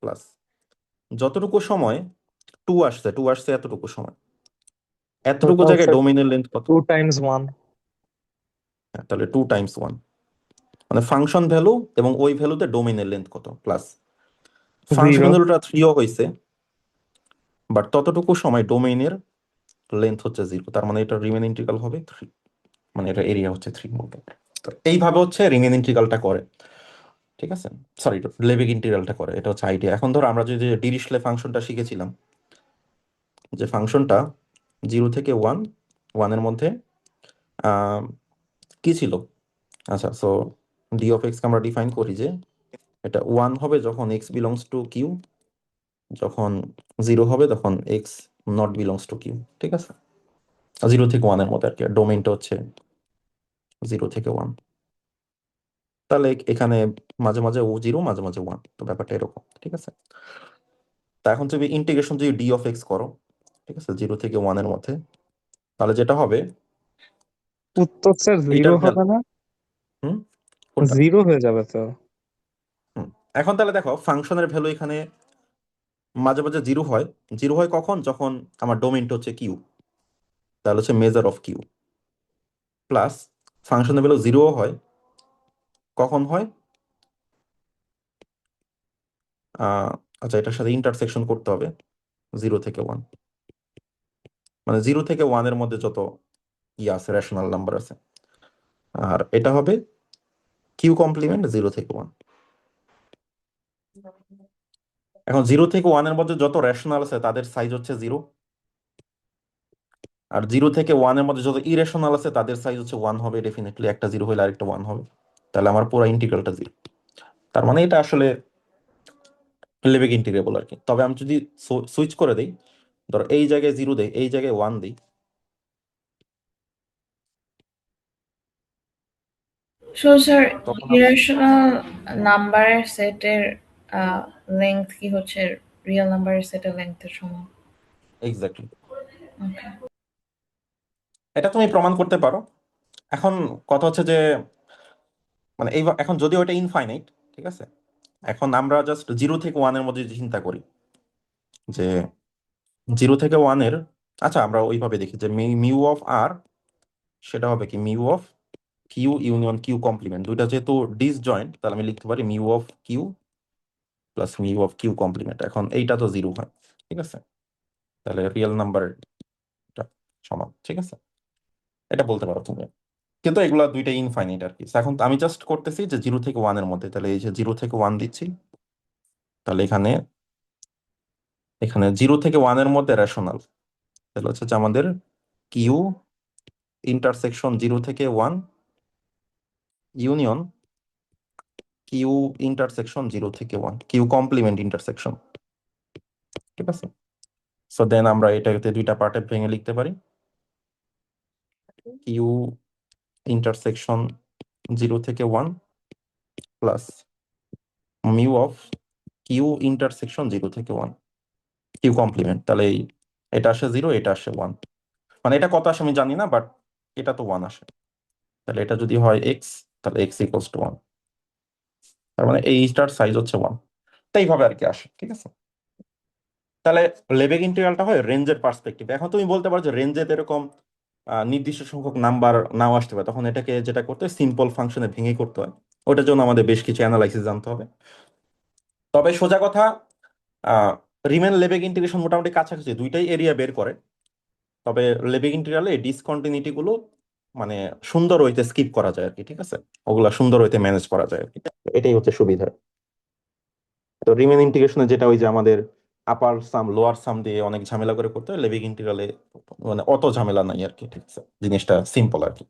প্লাস যতটুকু সময় 2 আসছে, 2 আসছে এতটুকু সময়, এতটুকু ওটা জায়গায় হচ্ছে ডোমেইনের লেন্থ কত, 2 টাইমস 1 হ্যাঁ, তাহলে 2 টাইমস 1, মানে ফাংশন ভ্যালু এবং ওই ভ্যালুতে ডোমেইনের লেন্থ কত, প্লাস ফাংশন 0 ভ্যালুটা 3ও হয়েছে, বাট ততটুকু সময় ডোমেইনের লেন্থ হচ্ছে 0, তার মানে এটা রিমেন ইন্টিগ্রাল হবে 3, মানে এটা এরিয়া হচ্ছে 3 বলতে পারো। তো এইভাবে হচ্ছে রিমেন ইন্টিগ্রালটা করে, ঠিক আছে। সরি, লেবেক ইন্টিগ্রালটা করে, এটা হচ্ছে আইডিয়া। এখন ধরো আমরা যদি ডিরিশলে ফাংশনটা শিখেছিলাম, যে ফাংশনটা 0 থেকে 1, 1 এর মধ্যে আহ, কি ছিল। আচ্ছা, সো ডি অফ এক্স আমরা ডিফাইন করি যে এটা 1 হবে যখন এক্স বিলংস টু কিউ, যখন 0 হবে তখন X not belongs to Q, ঠিক আছে। 0 থেকে 1 এর মধ্যে আর কি, ডোমেইনটা হচ্ছে 0 থেকে 1। তাহলে এখানে মাঝে মাঝে 0, মাঝে মাঝে 1, তো ব্যাপারটা এরকম, ঠিক আছে। তা এখন তুমি ইন্টিগ্রেশন যদি ডি অফ এক্স করো, ঠিক আছে, 0 থেকে 1 এর মধ্যে, তাহলে যেটা হবে উত্তর স্যার 0 এইটার ভ্যালু, হবে না, হুম, কোনটা? 0 হয়ে যাবে তো। হুম, এখন তাহলে দেখো ফাংশনের ভ্যালু এখানে মাঝে মাঝে 0 হয়। 0 হয় কখন, যখন আমার ডোমেইনটা হচ্ছে কিউ, তাহলে হচ্ছে মেজার অফ কিউ, প্লাস ফাংশনের ভ্যালু 0 হয় কখন হয় আচ্ছা এটার সাথে ইন্টারসেকশন করতে হবে 0 থেকে 1, মানে 0 থেকে 1 এর মধ্যে যত আছে রেশনাল নাম্বার আছে, আর এটা হবে কিউ কমপ্লিমেন্ট 0 থেকে 1। এখন 0 থেকে 1 এর মধ্যে যত রেশনাল আছে তাদের সাইজ হচ্ছে 0, আর 0 থেকে 1 এর মধ্যে যত ইরেশনাল আছে তাদের সাইজ হচ্ছে 1 হবে ডেফিনেটলি, একটা 0 হলে আরেকটা 1 হবে, তাহলে আমার পুরো ইন্টিগ্রালটা 0। তার মানে এটা আসলে লেবেগ ইন্টিগ্রেবল আর কি। তবে আমি যদি সুইচ করে দেই, ধরো এই জায়গায় 0 দেই, এই জায়গায় 1 দিই, সো স্যার তখন ইরেশনাল নাম্বারের সেটের লেংথ কি হচ্ছে রিয়েল নাম্বারের সেটের লেংথের সমান? এক্স্যাক্টলি ওকে। এটা তুমি প্রমাণ করতে পারো। এখন কথা হচ্ছে যে মানে এই এখন যদি ওইটা ইনফাইনাইট, ঠিক আছে, এখন আমরা জাস্ট 0 থেকে 1 এর মধ্যে যদি চিন্তা করি যে 0 থেকে 1 এর, আচ্ছা আমরা ওইভাবে দেখি যে মিউ অফ আর সেটা হবে কি mu of Q union Q complement, দুইটা যেহেতু ডিসজয়েন্ট তাহলে আমি লিখতে পারি mu of Q plus mu of Q complement. এখন এইটা তো 0 হয়, ঠিক আছে, তাহলে রিয়েল নাম্বার সমান, ঠিক আছে, এটা বলতে পারো তুমি। কিন্তু এগুলা দুইটা ইনফাইনাইট আর কি। এখন আমি জাস্ট করতেছি যে 0 থেকে 1 এর মধ্যে, তাহলে এই যে 0 থেকে 1 দিচ্ছি, তাহলে এখানে এখানে 0 থেকে 1 এর মধ্যে রেশনাল, তাহলে হচ্ছে যে আমাদের কিউ ইন্টারসেকশন 0 থেকে 1 ইউনিয়ন কিউ ইন্টারসেকশন 0 থেকে 1 কিউ কমপ্লিমেন্ট ইন্টারসেকশন, ঠিক আছে। সো দেন আমরা এটাকে দুইটা পার্টে ভেঙে লিখতে পারি, কিউ ইন্টারসেকশন 0 থেকে 1 plus mu of Q intersection 0 থেকে 1 কিউ কমপ্লিমেন্ট, তাহলে এটা আসে 0, এটা আসে 1, মানে এটা কত আসে আমি জানি না, বাট এটা তো 1 আসে, তাহলে এটা যদি হয় x, তাহলে x ইকুয়ালস টু 1, তার মানে এইটার সাইজ হচ্ছে 1, তাই এইভাবে আর কি আসে, ঠিক আছে। তাহলে লেবেগ ইন্টিগ্রালটা হয় রেঞ্জের পার্সপেক্টিভে। এখন তুমি বলতে পারো যে রেঞ্জে এরকম নির্দিষ্ট সংখ্যক নাম্বার নাও আসতে পারে, তখন এটাকে যেটা করতে হয় সিম্পল ফাংশনে ভেঙে করতে হয়, ওটার জন্য আমাদের বেশ কিছু অ্যানালাইসিস জানতে হবে। তবে সোজা কথা রিমেন লেবেগ ইন্টিগ্রেশন মোটামুটি কাছাকাছি, দুইটাই এরিয়া বের করে, তবে লেবেগ ইন্টিগ্রালে ডিসকন্টিনিউটি গুলো মানে সুন্দর হইতে স্কিপ করা যায় আর কি, ঠিক আছে, ওগুলা সুন্দর হইতে ম্যানেজ করা যায় আর কি, এটাই হচ্ছে সুবিধা। তো রিমেন ইন্টিগ্রেশনে যেটা ওই যে আমাদের আপার সাম লোয়ার সাম দিয়ে অনেক ঝামেলা করে করতে হয়, লেবেগ ইন্টিগ্রালে মানে অত ঝামেলা নাই আর কি, ঠিক আছে, জিনিসটা সিম্পল আর কি।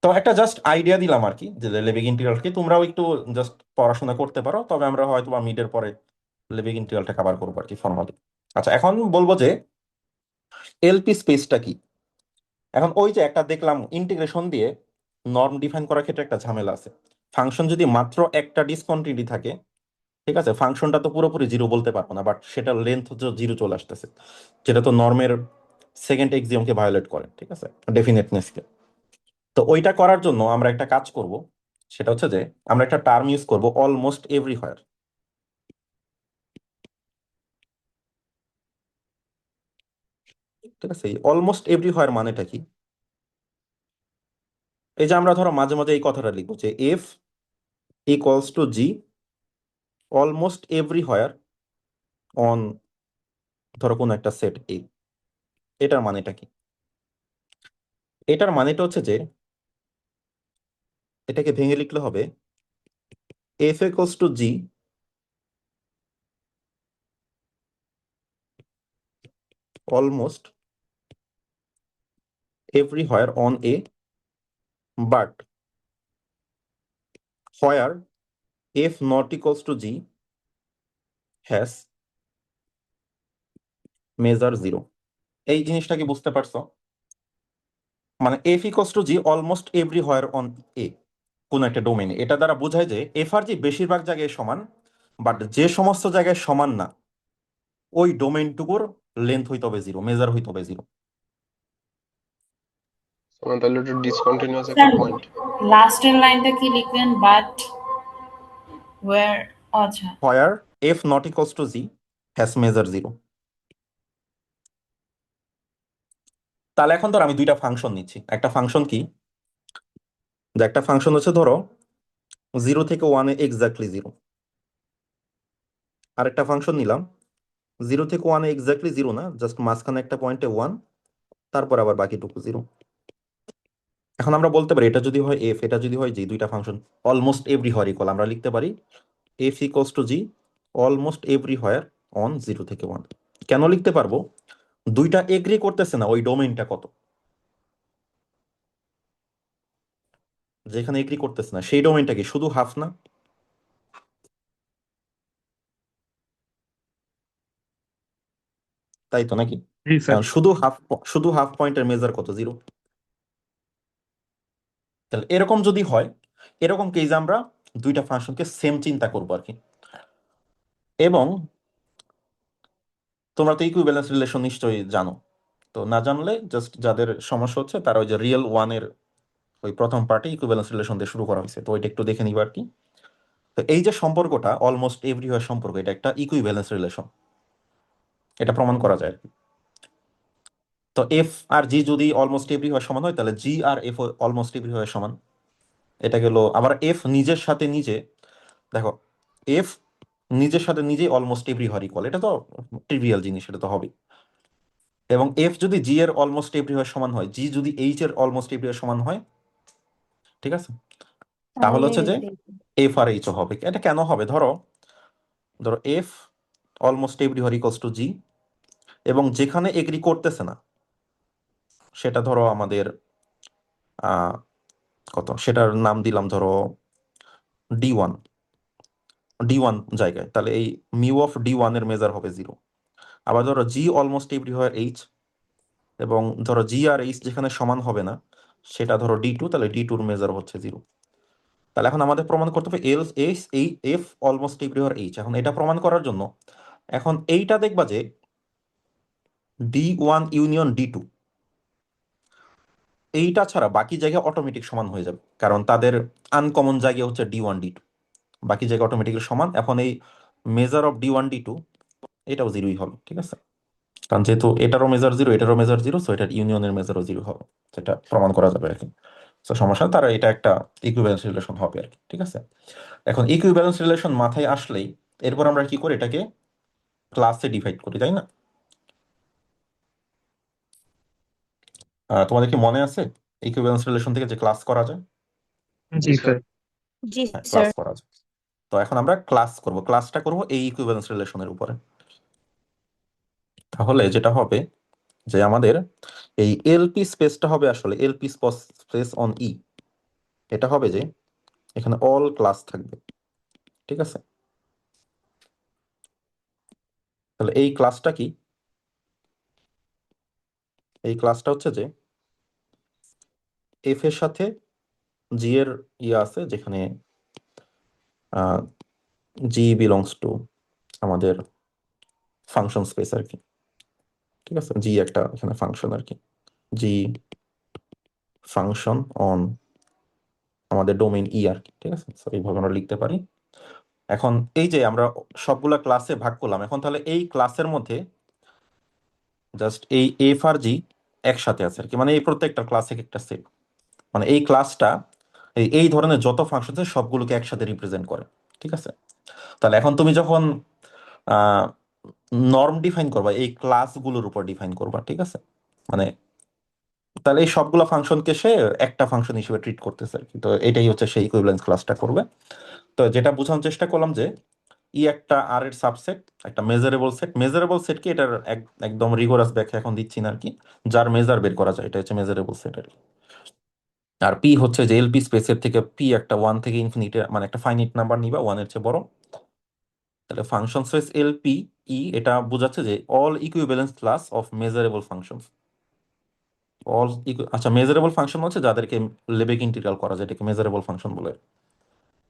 তো একটা জাস্ট আইডিয়া দিলাম আর কি যে লেবেগ ইন্টিগ্রাল কি, তোমরাও একটু জাস্ট পড়াশোনা করতে পারো, তবে আমরা হয়তো বা মিডের পরে লেবেগ ইন্টিগ্রালটা কভার করবো আর কি ফর্মালি। আচ্ছা এখন বলবো যে এলপি স্পেসটা কি। এখন ওই যে একটা দেখলাম ইন্টিগ্রেশন দিয়ে নর্ম ডিফাইন করার ক্ষেত্রে একটা ঝামেলা আছে। ফাংশন যদি মাত্র একটা ডিসকন্টিনিউটি থাকে, ঠিক আছে, ফাংশনটা তো পুরোপুরি 0 বলতে পারবো না, বাট সেটার লেন্থ হচ্ছে 0 চলে আসতেছে, যেটা তো নর্মের সেকেন্ড এক্সিওমকে ভায়োলেট করে, ঠিক আছে, ডেফিনেটনেসকে। তো ওইটা করার জন্য আমরা একটা কাজ করব, সেটা হচ্ছে যে আমরা একটা টার্ম ইউজ করব অলমোস্ট এভরিহোয়ার। ঠিক আছে, অলমোস্ট এভরিহোয়ার মানেটা কি? এই যে আমরা ধরো মাঝে মাঝে এই কথাটা লিখবো যে F equals to G almost everywhere on ধরো কোন একটা সেট এ, এটার মানেটা কি? এটার মানেটা হচ্ছে যে এটাকে ভেঙে লিখলে হবে F equals to G almost everywhere on a, but where f not equals to g has measure 0। এই জিনিসটা কি বুঝতে পারছো? মানে f equals to g almost everywhere on a কোন একটা ডোমেইনে, এটা দ্বারা বোঝায় যে এফ আর জি বেশিরভাগ জায়গায় সমান, বাট যে সমস্ত জায়গায় সমান না ওই ডোমেইনটুকুর লেন্থ হইতে হবে 0, মেজার হইতে হবে 0। মানে তাহলে একটু ডিসকন্টিনিউয়াস একটা স্যার পয়েন্ট। লাস্টের লাইনটা কি লিখলেন? বাট ওয়্যার, আচ্ছা where f not equals to g has measure 0। তাহলে এখন ধর আমি দুইটা ফাংশন নিচ্ছি। একটা ফাংশন কি, যে একটা ফাংশন হচ্ছে ধরো 0 থেকে 1 এক্স্যাক্টলি 0, আর একটা ফাংশন নিলাম 0 থেকে 1 এক্স্যাক্টলি 0 না, জাস্ট মাঝখানে একটা পয়েন্টে 1, তারপর আবার বাকিটুকু 0। এখন আমরা বলতে পারি এটা যদি হয় এফ, এটা যদি হয় জি, দুইটা ফাংশন অলমোস্ট এভরি হোয়ার ইকুয়াল, আমরা লিখতে পারি F equals to G almost every where on 0 থেকে 1। কেন লিখতে পারবো? দুইটা এগ্রি করতেছে না ওই ডোমেইনটা কত, যেখানে এগ্রি করতেছে না সেই ডোমেইনটা কি শুধু হাফ না? তাই তো নাকি? জি স্যার। কারণ শুধু হাফ পয়েন্টের মেজার কত? 0। তাহলে এরকম যদি হয়, এরকম কেস আমরা দুইটা ফাংশনকে সেম চিন্তা করবো আর কি। এবং তোমরা তো ইকুইভ্যালেন্স রিলেশন নিশ্চয়ই জানো, তো না জানলে জাস্ট যাদের সমস্যা হচ্ছে তারা ওই যে রিয়েল ওয়ানের ওই প্রথম পার্টে ইকুইভ্যালেন্স রিলেশন দিয়ে শুরু করা হয়েছে, তো ওইটা একটু দেখে নিবা আর কি। তো এই যে সম্পর্কটা অলমোস্ট এভরিওয়ার সম্পর্ক, এটা একটা ইকুইভ্যালেন্স রিলেশন, এটা প্রমাণ করা যায় আর কি। তো এফ আর জি যদি অলমোস্ট এভরিওয়ার সমান হয়, তাহলে জি আর এফ অলমোস্ট এভরিওয়ার সমান। এটা গেল। আবার এফ নিজের সাথে নিজে, দেখো এফ নিজের সাথে নিজেই অলমোস্ট এভরিওয়ার ইকুয়াল, এটা তো ট্রিভিয়াল জিনিস, এটা তো হবে। এবং এফ যদি জি এর অলমোস্ট এভরিওয়ার সমান হয়, জি যদি এইচ এর অলমোস্ট এভরিওয়ার সমান হয়, ঠিক আছে, তাহলে তাহলে হচ্ছে যে এফ আর এইচ হবে। এটা কেন হবে? ধরো f almost everywhere equals to g, এবং যেখানে এগ্রি করতেছে না সেটা ধরো আমাদের আহ কত, সেটার নাম দিলাম ধরো D1, D1 জায়গায়, তাহলে এই মিউ অফ D1 এর মেজার হবে 0। আবার ধরো জি অলমোস্ট এভরিওয়ার এইচ, এবং ধরো জি আর এইচ যেখানে সমান হবে না সেটা ধরো D2, তাহলে D2 এর মেজার হচ্ছে 0। তাহলে এখন আমাদের প্রমাণ করতে হবে এই এফ অলমোস্ট এভরিওয়ার এইচ। এখন এটা প্রমাণ করার জন্য এখন এইটা দেখবা যে D1 ইউনিয়ন D2 এইটা ছাড়া বাকি জায়গায় অটোমেটিক সমান হয়ে যাবে, কারণ তাদের আনকমন জায়গা হচ্ছে D1 D2, বাকি জায়গা অটোমেটিকলি সমান। এখন এই মেজার অফ D1 D2 এটাও 0ই হবে, ঠিক আছে, কারণ যেহেতু এটারও মেজার 0 এটারও মেজার 0, সো এটার ইউনিয়নের মেজারও 0 হবে, সেটা প্রমাণ করা যাবে আর কি। তো সমস্যা নেই, তারা এটা একটা ইকুইভ্যালেন্স রিলেশন হবে আর কি, ঠিক আছে। এখন ইকুইভ্যালেন্স রিলেশন মাথায় আসলেই এরপর আমরা কি করি, এটাকে ক্লাসে ডিভাইড করি, তাই না? তোমাদের কি মনে আছে ইকুইভ্যালেন্স রিলেশন থেকে যে ক্লাস করা যায়? জি স্যার। জি হ্যাঁ, স্যার। ক্লাস করা যায়। তো এখন আমরা ক্লাসটা করব এই ইকুইভ্যালেন্স রিলেশনের উপরে। তাহলে যেটা হবে যে আমাদের এই এলপি স্পেসটা হবে আসলে এলপি স্পেস অন ই, এটা হবে যে এখানে অল ক্লাস থাকবে, ঠিক আছে। তাহলে এই ক্লাসটা কি? এই ক্লাসটা হচ্ছে যে এফ এর সাথে জি এর ইয়ে আছে, যেখানে জি বিলংস টু আমাদের ফাংশন স্পেস আর কি, ঠিক আছে। জি একটা এখানে ফাংশন আর কি, জি ফাংশন অন আমাদের ডোমেইন ই আর কি, ঠিক আছে। So এইভাবে আমরা লিখতে পারি। এখন এই যে আমরা সবগুলা ক্লাসে ভাগ করলাম, এখন তাহলে এই ক্লাসের মধ্যে জাস্ট এই এফ আর জি একসাথে আছে আর কি, মানে এই প্রত্যেকটা ক্লাস একটা সেট, মানে এই ক্লাসটা এই ধরনের যত ফাংশন আছে সবগুলোকে একসাথে রিপ্রেজেন্ট করে, ঠিক আছে। তাহলে এখন তুমি যখন নর্ম ডিফাইন করবা এই ক্লাসগুলোর উপর ডিফাইন করবা, ঠিক আছে, মানে তাহলে এই সবগুলো ফাংশনকে সে একটা ফাংশন হিসেবে ট্রিট করতেছে আর কি। তো এটাই হচ্ছে সেই ইকুইভ্যালেন্স ক্লাসটা করবে। তো যেটা বোঝানোর চেষ্টা করলাম যে ই একটা আর এর সাবসেট, একটা মেজারেবল সেট কি, এটার একদম রিগোরাস ব্যাখ্যা এখন দিচ্ছি না আর কি, যার মেজার বের করা যায়, এটা হচ্ছে মেজারেবল সেট আর কি। আর পি হচ্ছে যে এলপি স্পেসের থেকে পি একটা 1 থেকে ইনফিনিটি, মানে একটা ফাইনাইট নাম্বার নিবা 1 এর চেয়ে বড়। তাহলে ফাংশন স্পেস এলপি ই এটা বোঝাচ্ছে যে all equivalence class of measurable functions. আচ্ছা, মেজারেবল ফাংশন হচ্ছে যাদেরকে লেবেক ইন্টিগ্রাল করা যায়, এটাকে মেজারেবল ফাংশন বলে,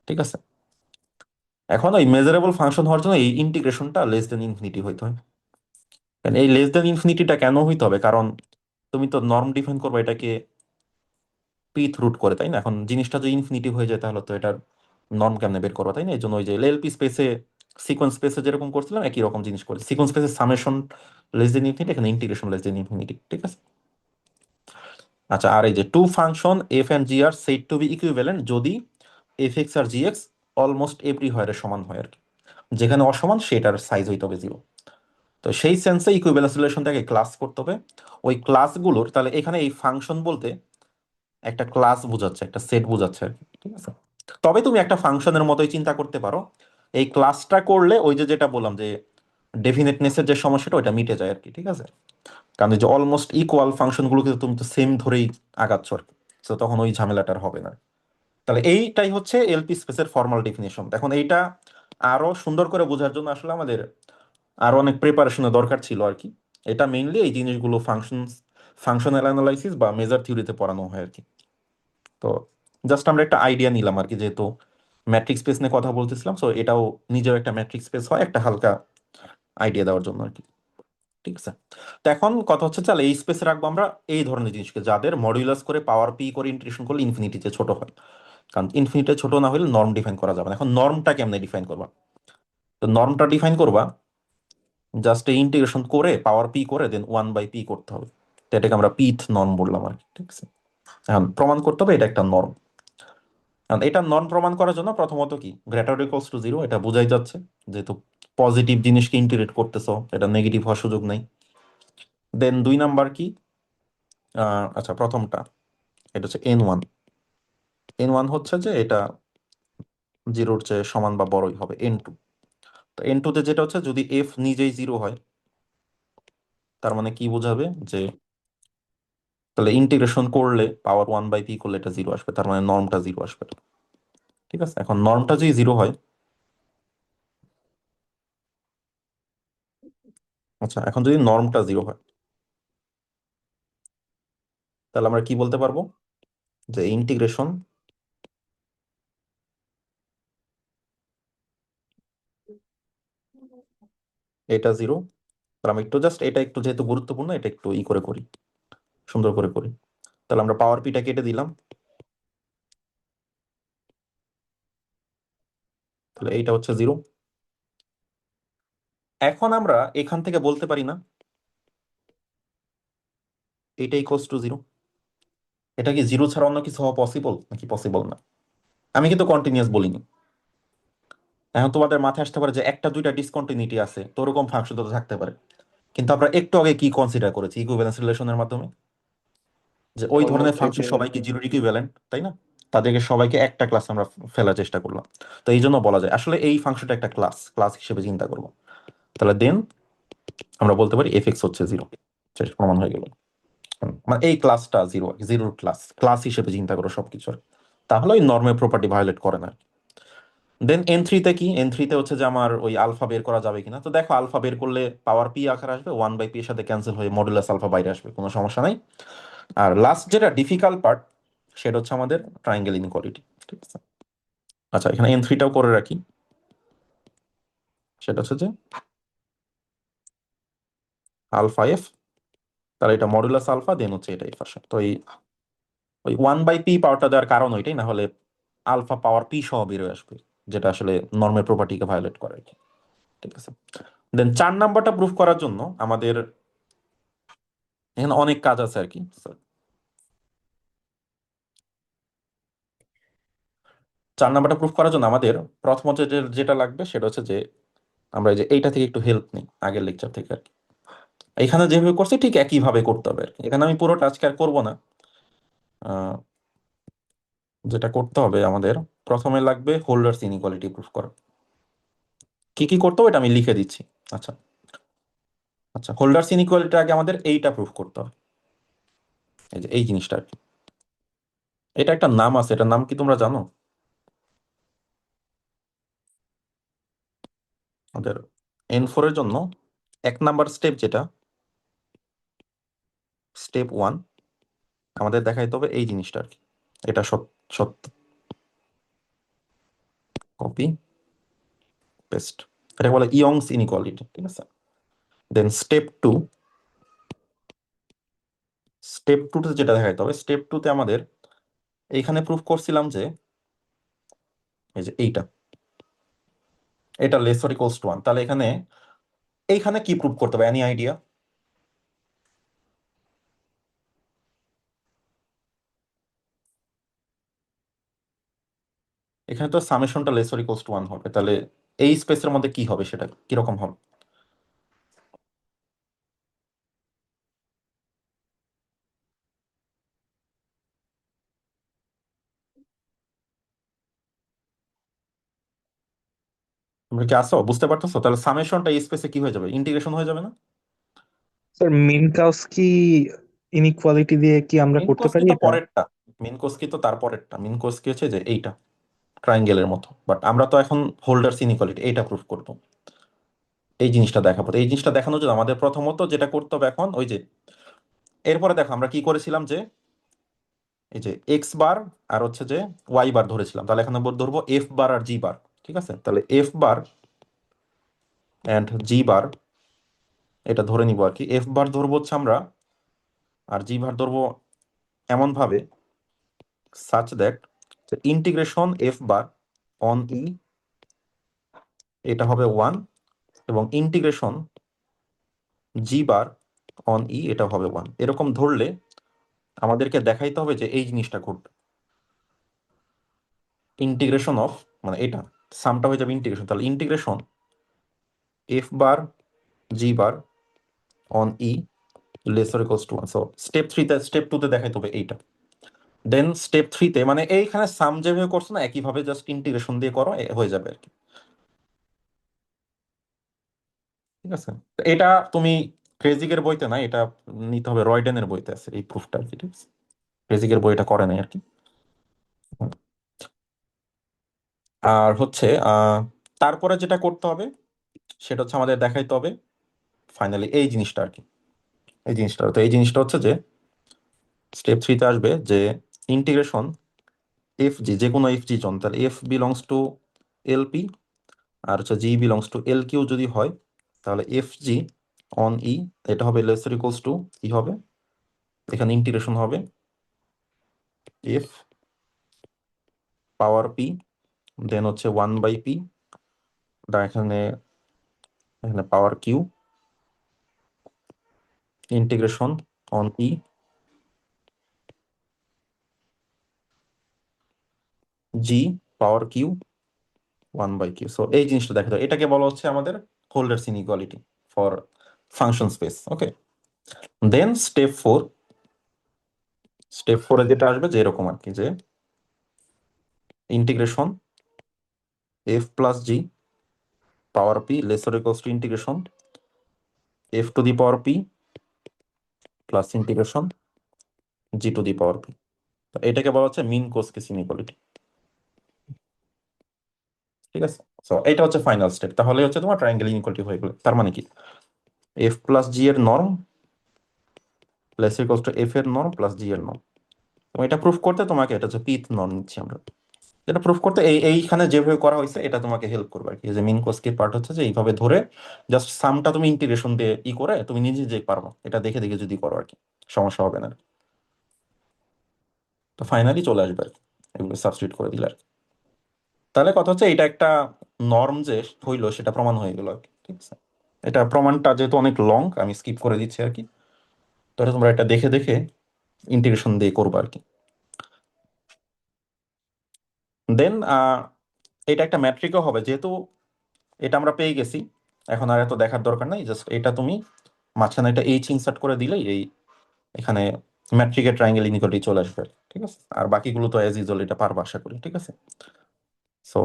ঠিক আছে। এখন ওই মেজারেবল ফাংশন হওয়ার জন্য এই ইন্টিগ্রেশনটা লেস দেন ইনফিনিটি হইতে হয়। কারণ এই লেস দেন ইনফিনিটিটা কেন হইতে হবে? কারণ তুমি তো নর্ম ডিফাইন করবে এটাকে পিথ রুট করে, তাই না? এখন জিনিসটা যদি ইনফিনিটি হয়ে যায় তাহলে তো এটার নর্ম কেমনে বের করবো, তাই না? এই জন্য ওই যে এলপি স্পেসে সিকোয়েন্স স্পেসে যেরকম করছিলাম একই রকম জিনিস করে, সিকোয়েন্স স্পেসে সামেশন লেস দেন ইনফিনিটি, এখানে ইন্টিগ্রেশন লেস দেন ইনফিনিটি, ঠিক আছে। আচ্ছা, আর এই যে two function F and G are said to be equivalent যদি এফ এক্স আর জি এক্স অলমোস্ট এভরিহোয়ার সমান হয় আর কি, যেখানে অসমান সেটার সাইজ হইতে হবে জিরো। তো সেই সেন্সে ইকুইভ্যালেন্স রিলেশনটাকে ক্লাস করতে হবে। ওই ক্লাসগুলোর তাহলে এখানে এই ফাংশন বলতে একটা ক্লাস বোঝাচ্ছে, একটা সেট বোঝাচ্ছে আর কি, ঠিক আছে। তবে তুমি একটা ফাংশনের মতোই চিন্তা করতে পারো, এই ক্লাসটা করলে ওই যে যেটা বললাম যে ডেফিনেটনেসের যে সমস্যাটা ওটা মিটে যায় আর কি, ঠিক আছে। কারণ এই যে অলমোস্ট ইকুয়াল ফাংশনগুলোকে তুমি তো সেম ধরেই আগাচ্ছ আর কি, তো তখন ওই ঝামেলাটার হবে না। তাহলে এইটাই হচ্ছে এলপি স্পেসের ফর্মাল ডেফিনেশন। এখন এইটা আরো সুন্দর করে বোঝার জন্য আসলে আমাদের আরো অনেক প্রিপারেশনের দরকার ছিল আর কি। এটা মেইনলি এই জিনিসগুলো ফাংশনাল অ্যানালাইসিস বা মেজার থিওরিতে পড়ানো হয় আর কি। তো জাস্ট আমরা একটা আইডিয়া নিলাম আর কি, যেহেতু ম্যাট্রিক্স স্পেস নিয়ে কথা বলতেছিলাম, সো এটাও নিজেও একটা ম্যাট্রিক্স স্পেস হয়, একটা হালকা আইডিয়া দেওয়ার জন্য আর কি, ঠিক আছে। তো এখন কথা হচ্ছে তাহলে এই স্পেসে রাখবো আমরা এই ধরনের জিনিসকে যাদের মডিউলাস করে পাওয়ার পি করে ইন্টিগ্রেশন করলে ইনফিনিটিতে ছোট হয়, কারণ ইনফিনিটে ছোট না হলে নর্ম ডিফাইন করা যাবে না। এখন নর্মটা কেমনে ডিফাইন করবা? তো নর্মটা ডিফাইন করবা জাস্ট এই ইন্টিগ্রেশন করে পাওয়ার পি করে দেন 1/p করতে হবে। তো এটাকে আমরা পিথ নর্ম বললাম আর কি, ঠিক আছে। এখন প্রমাণ করতে হবে এটা একটা নর্ম। কারণ এটা নর্ম প্রমাণ করার জন্য প্রথমত কি গ্রেটার ইকুয়ালস টু জিরো, এটা বোঝাই যাচ্ছে, যেহেতু পজিটিভ জিনিসকে ইন্টিগ্রেট করতেছো এটা নেগেটিভ হওয়ার সুযোগ নেই। দেন 2 নাম্বার কি, আচ্ছা প্রথমটা এটা হচ্ছে n1। n1 হচ্ছে যে এটা জিরোর চেয়ে সমান বা বড়ই হবে n2। তো n2 তে যেটা হচ্ছে যদি f নিজেই জিরো হয়, তার মানে কি বোঝাবে যে তাহলে ইন্টিগ্রেশন করলে পাওয়ার 1/p করলে এটা জিরো আসবে, তার মানে নর্মটা জিরো আসবে, ঠিক আছে। এখন নর্মটা যদি জিরো হয়, আচ্ছা এখন যদি নর্মটা জিরো হয় তাহলে আমরা কি বলতে পারবো যে ইন্টিগ্রেশন এটা জিরো। তাহলে আমি একটু জাস্ট এটা একটু যেহেতু গুরুত্বপূর্ণ এটা একটু ই করে করি, সুন্দর করে করি। তাহলে আমরা পাওয়ার পিটা কেটে দিলাম, তাহলে এইটা হচ্ছে জিরো। এখন আমরা এখান থেকে বলতে পারি না এটা ইকুয়ালস টু জিরো? এটা কি জিরো ছাড়া অন্য কিছু হওয়া পসিবল নাকি পসিবল না? আমি কিন্তু কন্টিনিউয়াস বলিনি। এখন তোমাদের মাথায় আসতে পারে যে একটা দুইটা ডিসকন্টিনিউটি আছে, তো ওরকম ফাংশন তো থাকতে পারে। কিন্তু আমরা একটু আগে কি কনসিডার করেছি ইকুইভ্যালেন্স রিলেশনের মাধ্যমে, যে ওই ধরনের অলমোস্ট ফাংশন এভরি সবাইকে জিরো ইকুইভ্যালেন্ট, তাই না? তাদেরকে সবাইকে একটা ক্লাস আমরা ফেলার চেষ্টা করলাম। তো এই জন্য বলা যায় আসলে এই ফাংশনটা একটা ক্লাস ক্লাস হিসেবে চিন্তা করবো। তাহলে দেন আমরা বলতে পারি এফ এক্স হচ্ছে জিরো, প্রমাণ হয়ে গেল। মানে এই ক্লাসটা জিরো, জিরোর ক্লাস ক্লাস হিসেবে চিন্তা করো সবকিছুর, তাহলে ওই নর্মের প্রপার্টি ভায়োলেট করে না। দেন n3-তে কি, n3-তে হচ্ছে যে আমার ওই আলফা বের করা যাবে কিনা। তো দেখো আলফা বের করলে পাওয়ার পি আকার আসবে, 1/p এর সাথে ক্যান্সেল হয়ে মডুলাস আলফা বাইরে আসবে, কোনো সমস্যা নাই। আর লাস্ট যেটা ডিফিকাল্ট পার্ট সেটা হচ্ছে আমাদের ট্রায়াঙ্গেল ইনইকুয়ালিটি, ঠিক আছে। আচ্ছা এখানে n3টাও করে রাখি, সেটা হচ্ছে যে আলফা এফ, তাহলে এটা মডুলাস আলফা দেন হচ্ছে এটা এফ আসে। তো এই ওই 1/p পাওয়ারটা দেওয়ার কারণ ওইটাই, না হলে আলফা পাওয়ার পি সহ বেরোয় আসবে, যেটা আসলে নর্মের প্রপার্টিকে ভায়োলেট করে আর কি, ঠিক আছে। দেন 4 নাম্বারটা প্রুফ করার জন্য আমাদের এখানে অনেক কাজ আছে আর কি। 4 নাম্বারটা প্রুফ করার জন্য আমাদের প্রথমত যেটা লাগবে সেটা হচ্ছে যে আমরা এই যে এইটা থেকে একটু হেল্প নিই আগের লেকচার থেকে আর কি। এখানে যেভাবে করছি ঠিক একইভাবে করতে হবে আর কি। এখানে আমি পুরোটা আজকে আর করবো না। আহ, যেটা করতে হবে আমাদের প্রথমে লাগবে হোল্ডার্স ইনইকুয়ালিটি প্রুফ করা। কি কি করতে হবে এটা আমি লিখে দিচ্ছি। আচ্ছা আচ্ছা, হোল্ডার্স ইনইকুয়ালিটি আগে আমাদের এইটা প্রুফ করতে হবে, এই যে এই জিনিসটা আর কি। এটা একটা নাম আছে, এটার নাম কি তোমরা জানো? আমাদের n4 এর জন্য 1 নাম্বার স্টেপ যেটা স্টেপ 1, আমাদের দেখাইতে হবে এই জিনিসটা আর কি। এটা সত্য, কপি পেস্ট, এটা বলে ইয়ংস ইনইকুয়ালিটি, ঠিক আছে। দেন স্টেপ টুতে যেটা দেখাইতে হবে, স্টেপ 2-তে আমাদের এইখানে প্রুফ করছিলাম যে এই যে এটা লেস অর ইকুয়ালস টু 1। তাহলে এখানে এইখানে কি প্রুফ করতে হবে, এনি আইডিয়া? এখানে তো সামেশনটা লেস অর ইকুয়ালস টু 1 হবে, তাহলে এই স্পেসের মধ্যে কি হবে সেটা কিরকম হবে? তোমরা কি আসো, বুঝতে পারতেছো? তাহলে সামেশনটা এই স্পেসে কি হয়ে যাবে, ইন্টিগ্রেশন হয়ে যাবে না? স্যার মিনকাউস্কি ইনইকুয়ালিটি দিয়ে কি আমরা করতে মিনকোসকি পারি তো এটা? পরেরটা, মিনকোসকি তো তার পরেরটা। মিনকোসকি হচ্ছে যে এইটা ট্রায়াঙ্গেলের মতো, বাট আমরা তো এখন হোল্ডার্স ইনইকুয়ালিটি এইটা প্রুফ করবো, এই জিনিসটা দেখাবো। তো এই জিনিসটা দেখানোর জন্য আমাদের প্রথমত যেটা করতে হবে এখন ওই যে, এরপরে দেখো আমরা কি করেছিলাম যে এই যে এক্স বার আর হচ্ছে যে ওয়াই বার ধরেছিলাম, তাহলে এখানে ধরবো এফ বার আর জি বার। ঠিক আছে, তাহলে এফ বার অ্যান্ড জি বার এটা ধরে নিব আর কি। এফ বার ধরবো হচ্ছে আমরা, আর জি বার ধরবো এমন ভাবে such that integration f bar on e এটা হবে 1, এবং integration G bar on e এটা হবে 1। এরকম ধরলে আমাদেরকে দেখাইতে হবে যে এই জিনিসটা ঘটবে, ইন্টিগ্রেশন অফ, মানে এটা সামটা হয়ে যাবে ইন্টিগ্রেশন, তাহলে integration f bar g bar on e lesser equals to 1। So step 3তে, স্টেপ 2তে দেখাইতে হবে এইটা। দেন স্টেপ 3তে মানে এইখানে সাম যেভাবে করছো না একইভাবে জাস্ট ইন্টিগ্রেশন দিয়ে করো, হয়ে যাবে আর কি। ঠিক আছে, তো এটা তুমি ক্রেজিকের বইতে না, এটা নিতে হবে রয়ডেনের বইতে আছে এই প্রুফটা আর কি। ঠিক আছে, ক্রেজিকের বইটা করে নাই আর কি। আর হচ্ছে তারপরে যেটা করতে হবে সেটা হচ্ছে আমাদের দেখাইতে হবে ফাইনালি এই জিনিসটা আর কি। এই জিনিসটা, তো এই জিনিসটা হচ্ছে যে স্টেপ 3তে আসবে যে ইন্টিগ্রেশন এফ জি, যে কোনো এফ জি জন, তাহলে f belongs to l p আর হচ্ছে g belongs to l q যদি হয়, তাহলে এফ জি অন ই এটা হবে লেসার ইকুয়ালস টু কি হবে, এখানে ইন্টিগ্রেশন হবে এফ পাওয়ার পি, দেন হচ্ছে 1/p, এখানে এখানে power q, integration on e g power q 1/q। So এই জিনিসটা দেখা যায়, এটাকে বলা হচ্ছে আমাদের Holder's inequality for function space. Okay, then step 4, step 4-এ যেটা আসবে যে এরকম আর কি, যে integration f plus g power p lesser equals to integration f to the power p plus integration g to the power p. এটাকে বলা হচ্ছে মিন কোসকেস ইনইকুয়ালিটি। ঠিক আছে, সো এটা হচ্ছে ফাইনাল স্টেপ। তাহলে হচ্ছে তোমার ট্রায়াঙ্গেল ইনইকুয়ালিটি হয়ে গেল। তার মানে কি, এফ প্লাস জি এর norm lesser equals to F এর নর্ম প্লাস জি এর নর্ম। এবং এটা প্রুফ করতে তোমাকে, এটা হচ্ছে পিথ নর্ম নিচ্ছি আমরা, এটা প্রুফ করতে এইখানে যেভাবে করা হয়েছে এটা তোমাকে হেল্প করবে আর কি। যে মিন কোসকির পার্ট হচ্ছে যে এইভাবে ধরে জাস্ট সামটা তুমি ইন্টিগ্রেশন দিয়ে করে তুমি নিজে যে পারবো, এটা দেখে দেখে যদি করো আর কি, সমস্যা হবে না। তো ফাইনালি চলে আসবে আর কি, এগুলো সাবস্টিটিউট করে দিলে আর কি। তাহলে কথা হচ্ছে এটা একটা নর্ম যে হইলো সেটা প্রমাণ হয়ে গেল আর কি। ঠিক আছে, এটা প্রমাণটা যেহেতু অনেক লং আমি স্কিপ করে দিচ্ছি আর কি, তাহলে তোমরা এটা দেখে দেখে ইন্টিগ্রেশন দিয়ে করবো আর কি। দেন এটা একটা ম্যাট্রিকও হবে, যেহেতু এটা আমরা পেয়ে গেছি, এখন আর এত দেখার দরকার নাই। জাস্ট এটা তুমি মাঝখানে একটা এইচ ইনসার্ট করে দিলেই এই এখানে ম্যাট্রিকের ট্রায়াঙ্গেল ইনইকুয়ালিটি চলে আসবে। ঠিক আছে, আর বাকিগুলো তো অ্যাজ ইউজুয়াল এটা পারবা আশা করি। ঠিক আছে, সো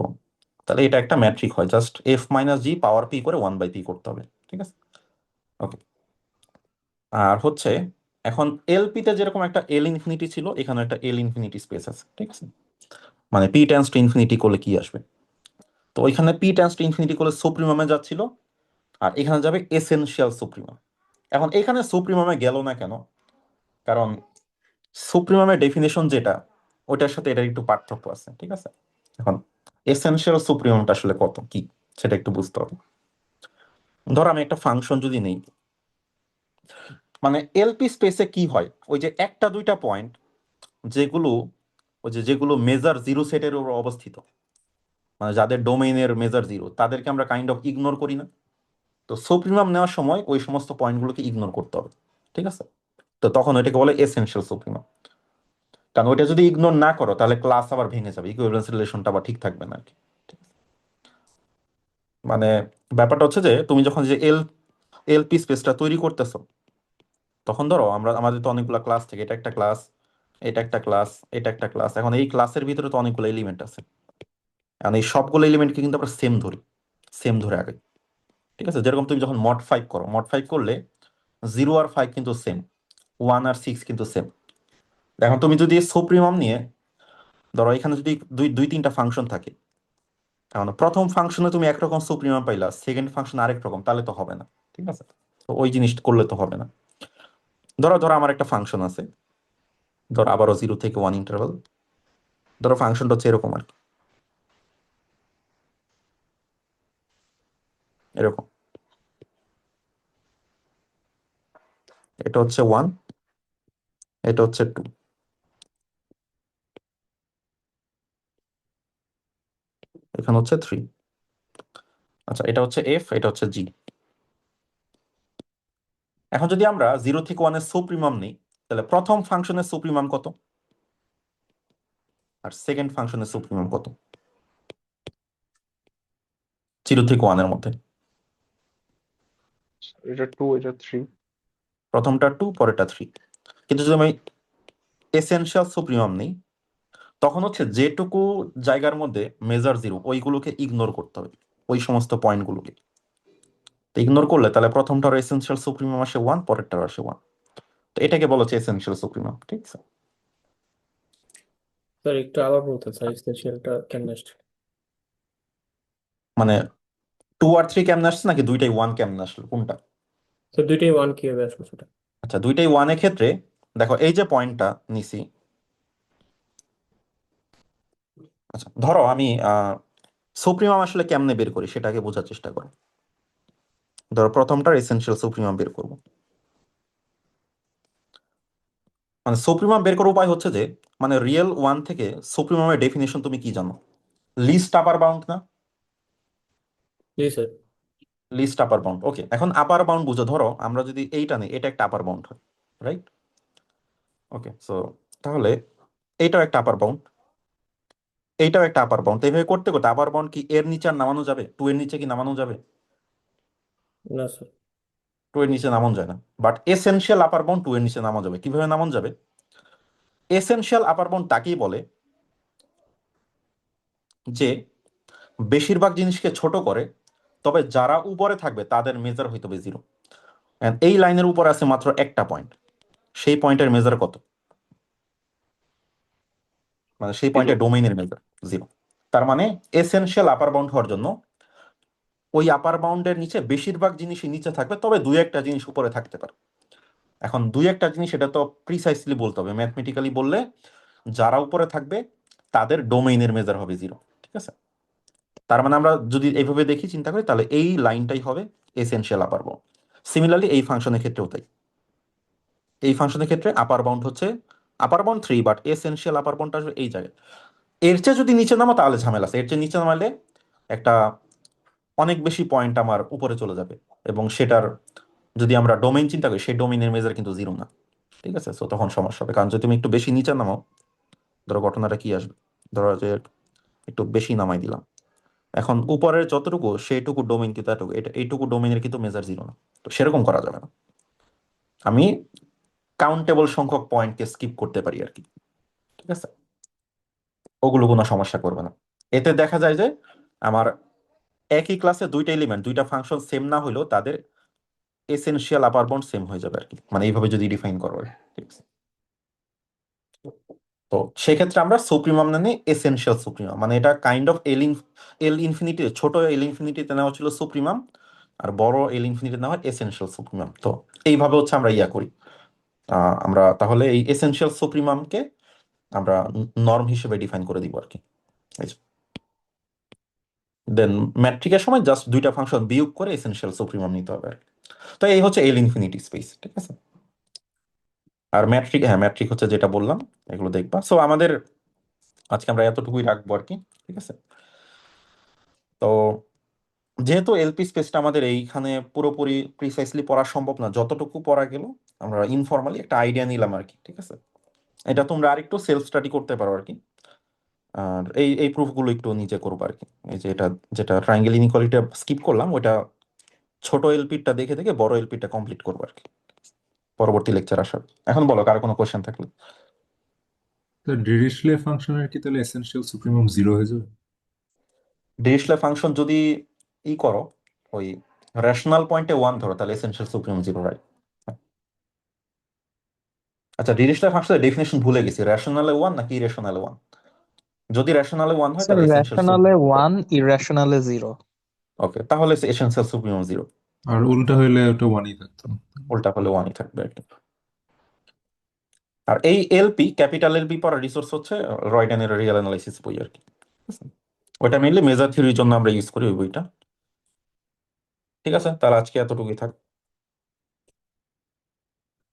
তাহলে এটা একটা ম্যাট্রিক হয়, জাস্ট এফ মাইনাস জি পাওয়ার পি করে 1/p করতে হবে। ঠিক আছে, ওকে। আর হচ্ছে এখন এলপিতে যেরকম একটা এল ইনফিনিটি ছিল, এখানে একটা এল ইনফিনিটি স্পেস আছে। ঠিক আছে, মানে পি টেন্স টু ইনফিনিটি করলে কি আসবে, তো ওইখানে পি টেন্স টু ইনফিনিটি করলে সুপ্রিমামে যাচ্ছিল, আর এখানে যাবে এসেনশিয়াল সুপ্রিমাম। এখন এখানে সুপ্রিমামে গেল না কেন, কারণ সুপ্রিমামের ডেফিনেশন যেটা, ওইটার সাথে এটার একটু পার্থক্য আছে। ঠিক আছে, এখন এসেনশিয়াল সুপ্রিমামটা আসলে কত কি সেটা একটু বুঝতে হবে। ধর আমি একটা ফাংশন যদি নেই, মানে এলপি স্পেসে কি হয়, ওই যে একটা দুইটা পয়েন্ট যেগুলো, ওই যে যেগুলো মেজার জিরো সেটের উপর অবস্থিত, মানে যাদের ডোমেইনের মেজার জিরো, তাদেরকে আমরা কাইন্ড অফ ইগনোর করি না। তো সুপ্রিমাম নেওয়ার সময় ওই সমস্ত পয়েন্টগুলোকে ইগনোর করতে হবে। ঠিক আছে, তো তখন ওইটাকে বলে এসেনশিয়াল সুপ্রিমাম। তো কারণ ওইটা যদি ইগনোর না করো তাহলে ক্লাস আবার ভেঙে যাবে, ইকুইভ্যালেন্স রিলেশনটা আবার ঠিক থাকবে না আর কি। মানে ব্যাপারটা হচ্ছে যে তুমি যখন যে এলপি স্পেসটা তৈরি করতেছো, তখন ধরো আমাদের তো অনেকগুলো ক্লাস থেকে, এটা একটা ক্লাস, এটা একটা ক্লাস, এটা একটা ক্লাস। এখন এই ক্লাসের ভিতরে তো অনেকগুলো এলিমেন্ট আছে। এখন এই সবগুলো এলিমেন্টকে কিন্তু আমরা সেম ধরে আগে, ঠিক আছে? যেরকম তুমি যখন মড 5 করো, মড 5 করলে 0 আর 5 কিন্তু সেম, 1 আর 6 কিন্তু সেম। এখন তুমি যদি সুপ্রিমাম নিয়ে ধরো এখানে যদি দুই দুই তিনটা ফাংশন থাকে, এখন প্রথম ফাংশনে তুমি একরকম সুপ্রিমাম পাইলা, সেকেন্ড ফাংশন আরেক রকম, তাহলে তো হবে না, ঠিক আছে? তো ওই জিনিস করলে তো হবে না। ধরো ধরো আমার একটা ফাংশন আছে, ধরো আবারও 0 থেকে 1 ইন্টারভাল, ধরো ফাংশনটা হচ্ছে এরকম আর কি, এরকম। এটা হচ্ছে 1, এটা হচ্ছে 2, এখানে হচ্ছে 3। আচ্ছা, এটা হচ্ছে এফ, এটা হচ্ছে জি। এখন যদি আমরা 0 থেকে 1 এর সুপ্রিমাম নিই, তাহলে প্রথম ফাংশনের সুপ্রিমাম কত আর সেকেন্ড ফাংশনের সুপ্রিমাম কত 0 থেকে 1 এর মধ্যে? এটা 2, এটা 3। প্রথমটা 2, পরেরটা 3। কিন্তু যদি আমি এসেনশিয়াল সুপ্রিমাম নেই, তখন হচ্ছে যেটুকু জায়গার মধ্যে মেজার 0 ওইগুলোকে ইগনোর করতে হবে, ওই সমস্ত পয়েন্টগুলোকে। তো ইগনোর করলে তাহলে প্রথমটার এসেনশিয়াল সুপ্রিমাম আসে 1, পরেরটার আসে 1। তো এটাকে বলা হচ্ছে এসেনশিয়াল সুপ্রিমাম, ঠিক আছে? স্যার একটু আবার বলতে স্যার এসেনশিয়ালটা কেমনে আসছে? মানে 2 আর 3 কেমন আসছে, নাকি দুইটাই 1 কেমন আসলো, কোনটা? তো দুইটাই 1 কিভাবে আসলো সেটা? আচ্ছা, দুইটাই 1 এর ক্ষেত্রে দেখো এই যে পয়েন্টটা নিছি, আচ্ছা ধরো আমি সুপ্রিমাম আসলে কেমনে বের করি সেটাকে বোঝার চেষ্টা করো। ধরো প্রথমটার এসেনশিয়াল সুপ্রিমাম বের করব। মানে সুপ্রিমাম বের করার উপায় হচ্ছে যে, মানে রিয়েল 1 থেকে সুপ্রিমামের ডেফিনেশন তুমি কি জানো? লিস্ট আপার বাউন্ড না? জি স্যার। লিস্ট আপার বাউন্ড, ওকে। এখন আপার বাউন্ড বুঝো, ধরো আমরা যদি এইটা নিই, এটা একটা আপার বাউন্ড হয়, রাইট? ওকে, সো তাহলে এইটাও একটা আপার বাউন্ড, এইটাও একটা আপার বাউন্ড। এইভাবে করতে করতে আপার বাউন্ড কি এর নিচে আর নামানো যাবে? 2 এর নিচে কি নামানো যাবে? না স্যার। 2 এর নিচে নামানো যায় না। বাট এসেনশিয়াল আপার বাউন্ড 2 এর নিচে নামানো যাবে। কিভাবে নামানো যাবে? এসেনশিয়াল আপার বাউন্ড তাকেই বলে যে বেশিরভাগ জিনিসকে ছোট করে, তবে যারা উপরে থাকবে তাদের মেজার হইতে হবে 0। এই লাইনের উপর আছে মাত্র একটা পয়েন্ট, সেই পয়েন্টের মেজার কত? মানে সেই পয়েন্টের ডোমেইনের মেজার 0। তার মানে এসেনশিয়াল আপার বাউন্ড হওয়ার জন্য ওই আপার বাউন্ডের নিচে বেশিরভাগ জিনিসই নিচে থাকবে, তবে দুই একটা জিনিস উপরে থাকতে পারে। এখন দুই একটা জিনিস, এটা তো প্রিসাইসলি বলতে হবে, ম্যাথমেটিক্যালি বললে যারা উপরে থাকবে তাদের ডোমেইনের মেজার হবে 0, ঠিক আছে? তার মানে আমরা যদি এইভাবে দেখি, চিন্তা করি, তাহলে এই লাইনটাই হবে এসেনশিয়াল আপার বাউন্ড। সিমিলারলি এই ফাংশনের ক্ষেত্রেও তাই। এই ফাংশনের ক্ষেত্রে আপার বাউন্ড হচ্ছে আপার বাউন্ড 3, বাট এসেনশিয়াল আপার বাউন্ডটা আসবে এই জায়গায়। এর চেয়ে যদি নিচে নামো তাহলে ঝামেলা আছে। এর চেয়ে নিচে নামালে একটা অনেক বেশি পয়েন্ট আমার উপরে চলে যাবে, এবং সেটার যদি আমরা ডোমেইন চিন্তা করি, সেই ডোমেইনের মেজার কিন্তু 0 না, ঠিক আছে? সো তখন সমস্যা হবে, কারণ যদি তুমি একটু বেশি নিচে নামাও, ধরো ঘটনাটা কি আসবে, ধরো যে একটু বেশি নামাই দিলাম, এখন উপরের যতটুকু সেইটুকু ডোমেইন কিন্তু এতটুকু, এটা এইটুকু ডোমেইনের কিন্তু মেজার 0 না। তো সেরকম করা যাবে না। আমি কাউন্টেবল সংখ্যক পয়েন্টকে স্কিপ করতে পারি আর কি, ঠিক আছে? ওগুলো কোনো সমস্যা করবে না। এতে দেখা যায় যে আমার একই ক্লাসে দুইটা এলিমেন্ট, দুইটা ফাংশন সেম না হলেও তাদের এসেনশিয়াল আপার বাউন্ড সেম হয়ে যাবে আর কি, মানে এইভাবে যদি ডিফাইন করো আর কি, ঠিক আছে? তো সেক্ষেত্রে আমরা সুপ্রিমাম মানে এসেনশিয়াল সুপ্রিমাম, মানে এটা কাইন্ড অফ এল ইনফিনিটি, ছোট এল ইনফিনিটিতে নেওয়া ছিল সুপ্রিমাম, আর বড় এল ইনফিনিটি নেওয়া এসেনশিয়াল সুপ্রিমাম। তো এইভাবে হচ্ছে আমরা ইয়া করি। আমরা তাহলে এই এসেনশিয়াল সুপ্রিমামকে আমরা নর্ম হিসেবে ডিফাইন করে দিব আর কি। দেন ম্যাট্রিকের সময় জাস্ট দুইটা ফাংশন বিয়োগ করে এসেনশিয়াল সুপ্রিমাম নিতে হবে আর কি। তো এই হচ্ছে এল ইনফিনিটি স্পেস, ঠিক আছে? আর ম্যাট্রিক, হ্যাঁ ম্যাট্রিক হচ্ছে যেটা বললাম, এগুলো দেখবা। সো আমাদের আজকে আমরা এতটুকুই রাখবো আর কি, ঠিক আছে? তো যেহেতু এলপি স্পেসটা আমাদের এইখানে পুরোপুরি প্রিসাইসলি পড়া সম্ভব না, যতটুকু পড়া গেল আমরা ইনফর্মালি একটা আইডিয়া নিলাম আর কি, ঠিক আছে? এটা তোমরা আরেকটু সেলফ স্টাডি করতে পারো আর কি। আর এই প্রুফগুলো একটু নিজে করবো আর কি। এই যে এটা যেটা ট্রায়াঙ্গেল ইনইকুয়ালিটি স্কিপ করলাম, ওটা ছোট এলপিটা দেখে দেখে বড় এলপিটা কমপ্লিট করবো আর কি পরবর্তী লেকচার আসার। এখন বলো কার কোনো কোশ্চেন থাকলে। তো ডিরিচলে ফাংশনের কি তাহলে এসেনশিয়াল সুপ্রিমাম 0 হয়ে যাবে? ডিরিচলে ফাংশন যদি করো, ওই রেশনাল পয়েন্টে 1 ধরো, তাহলে এসেনশিয়াল সুপ্রিমাম 0, রাইট? আচ্ছা, ডিরিচলে ফাংশনের ডেফিনেশন ভুলে গেছি, রেশনালে 1 নাকি ইরেশনালে 1? যদি রেশনালে 1 হয় স্যার তাহলে এসেনশিয়াল রেশনালে 1, ইরেশনালে 0। ওকে, তাহলে এসেনশিয়াল সুপ্রিমাম 0। আর উল্টা হইলে ওটা 1ই থাকতো। উল্টা হলে 1ই থাকবে আর কি। আর এই এলপি, ক্যাপিটাল এলপি পড়ার রিসোর্স হচ্ছে রয়ডানের রিয়েল অ্যানালাইসিস বই আর কি। ওটা মেইনলি মেজার থিওরির জন্য আমরা ইউজ করি ওই বইটা। ঠিক আছে, তাহলে আজকে এতটুকুই থাক।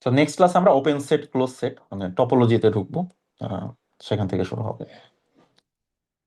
তো নেক্সট ক্লাস আমরা ওপেন সেট ক্লোজ সেট মানে টপোলজিতে ঢুকবো, সেখান থেকে শুরু হবে।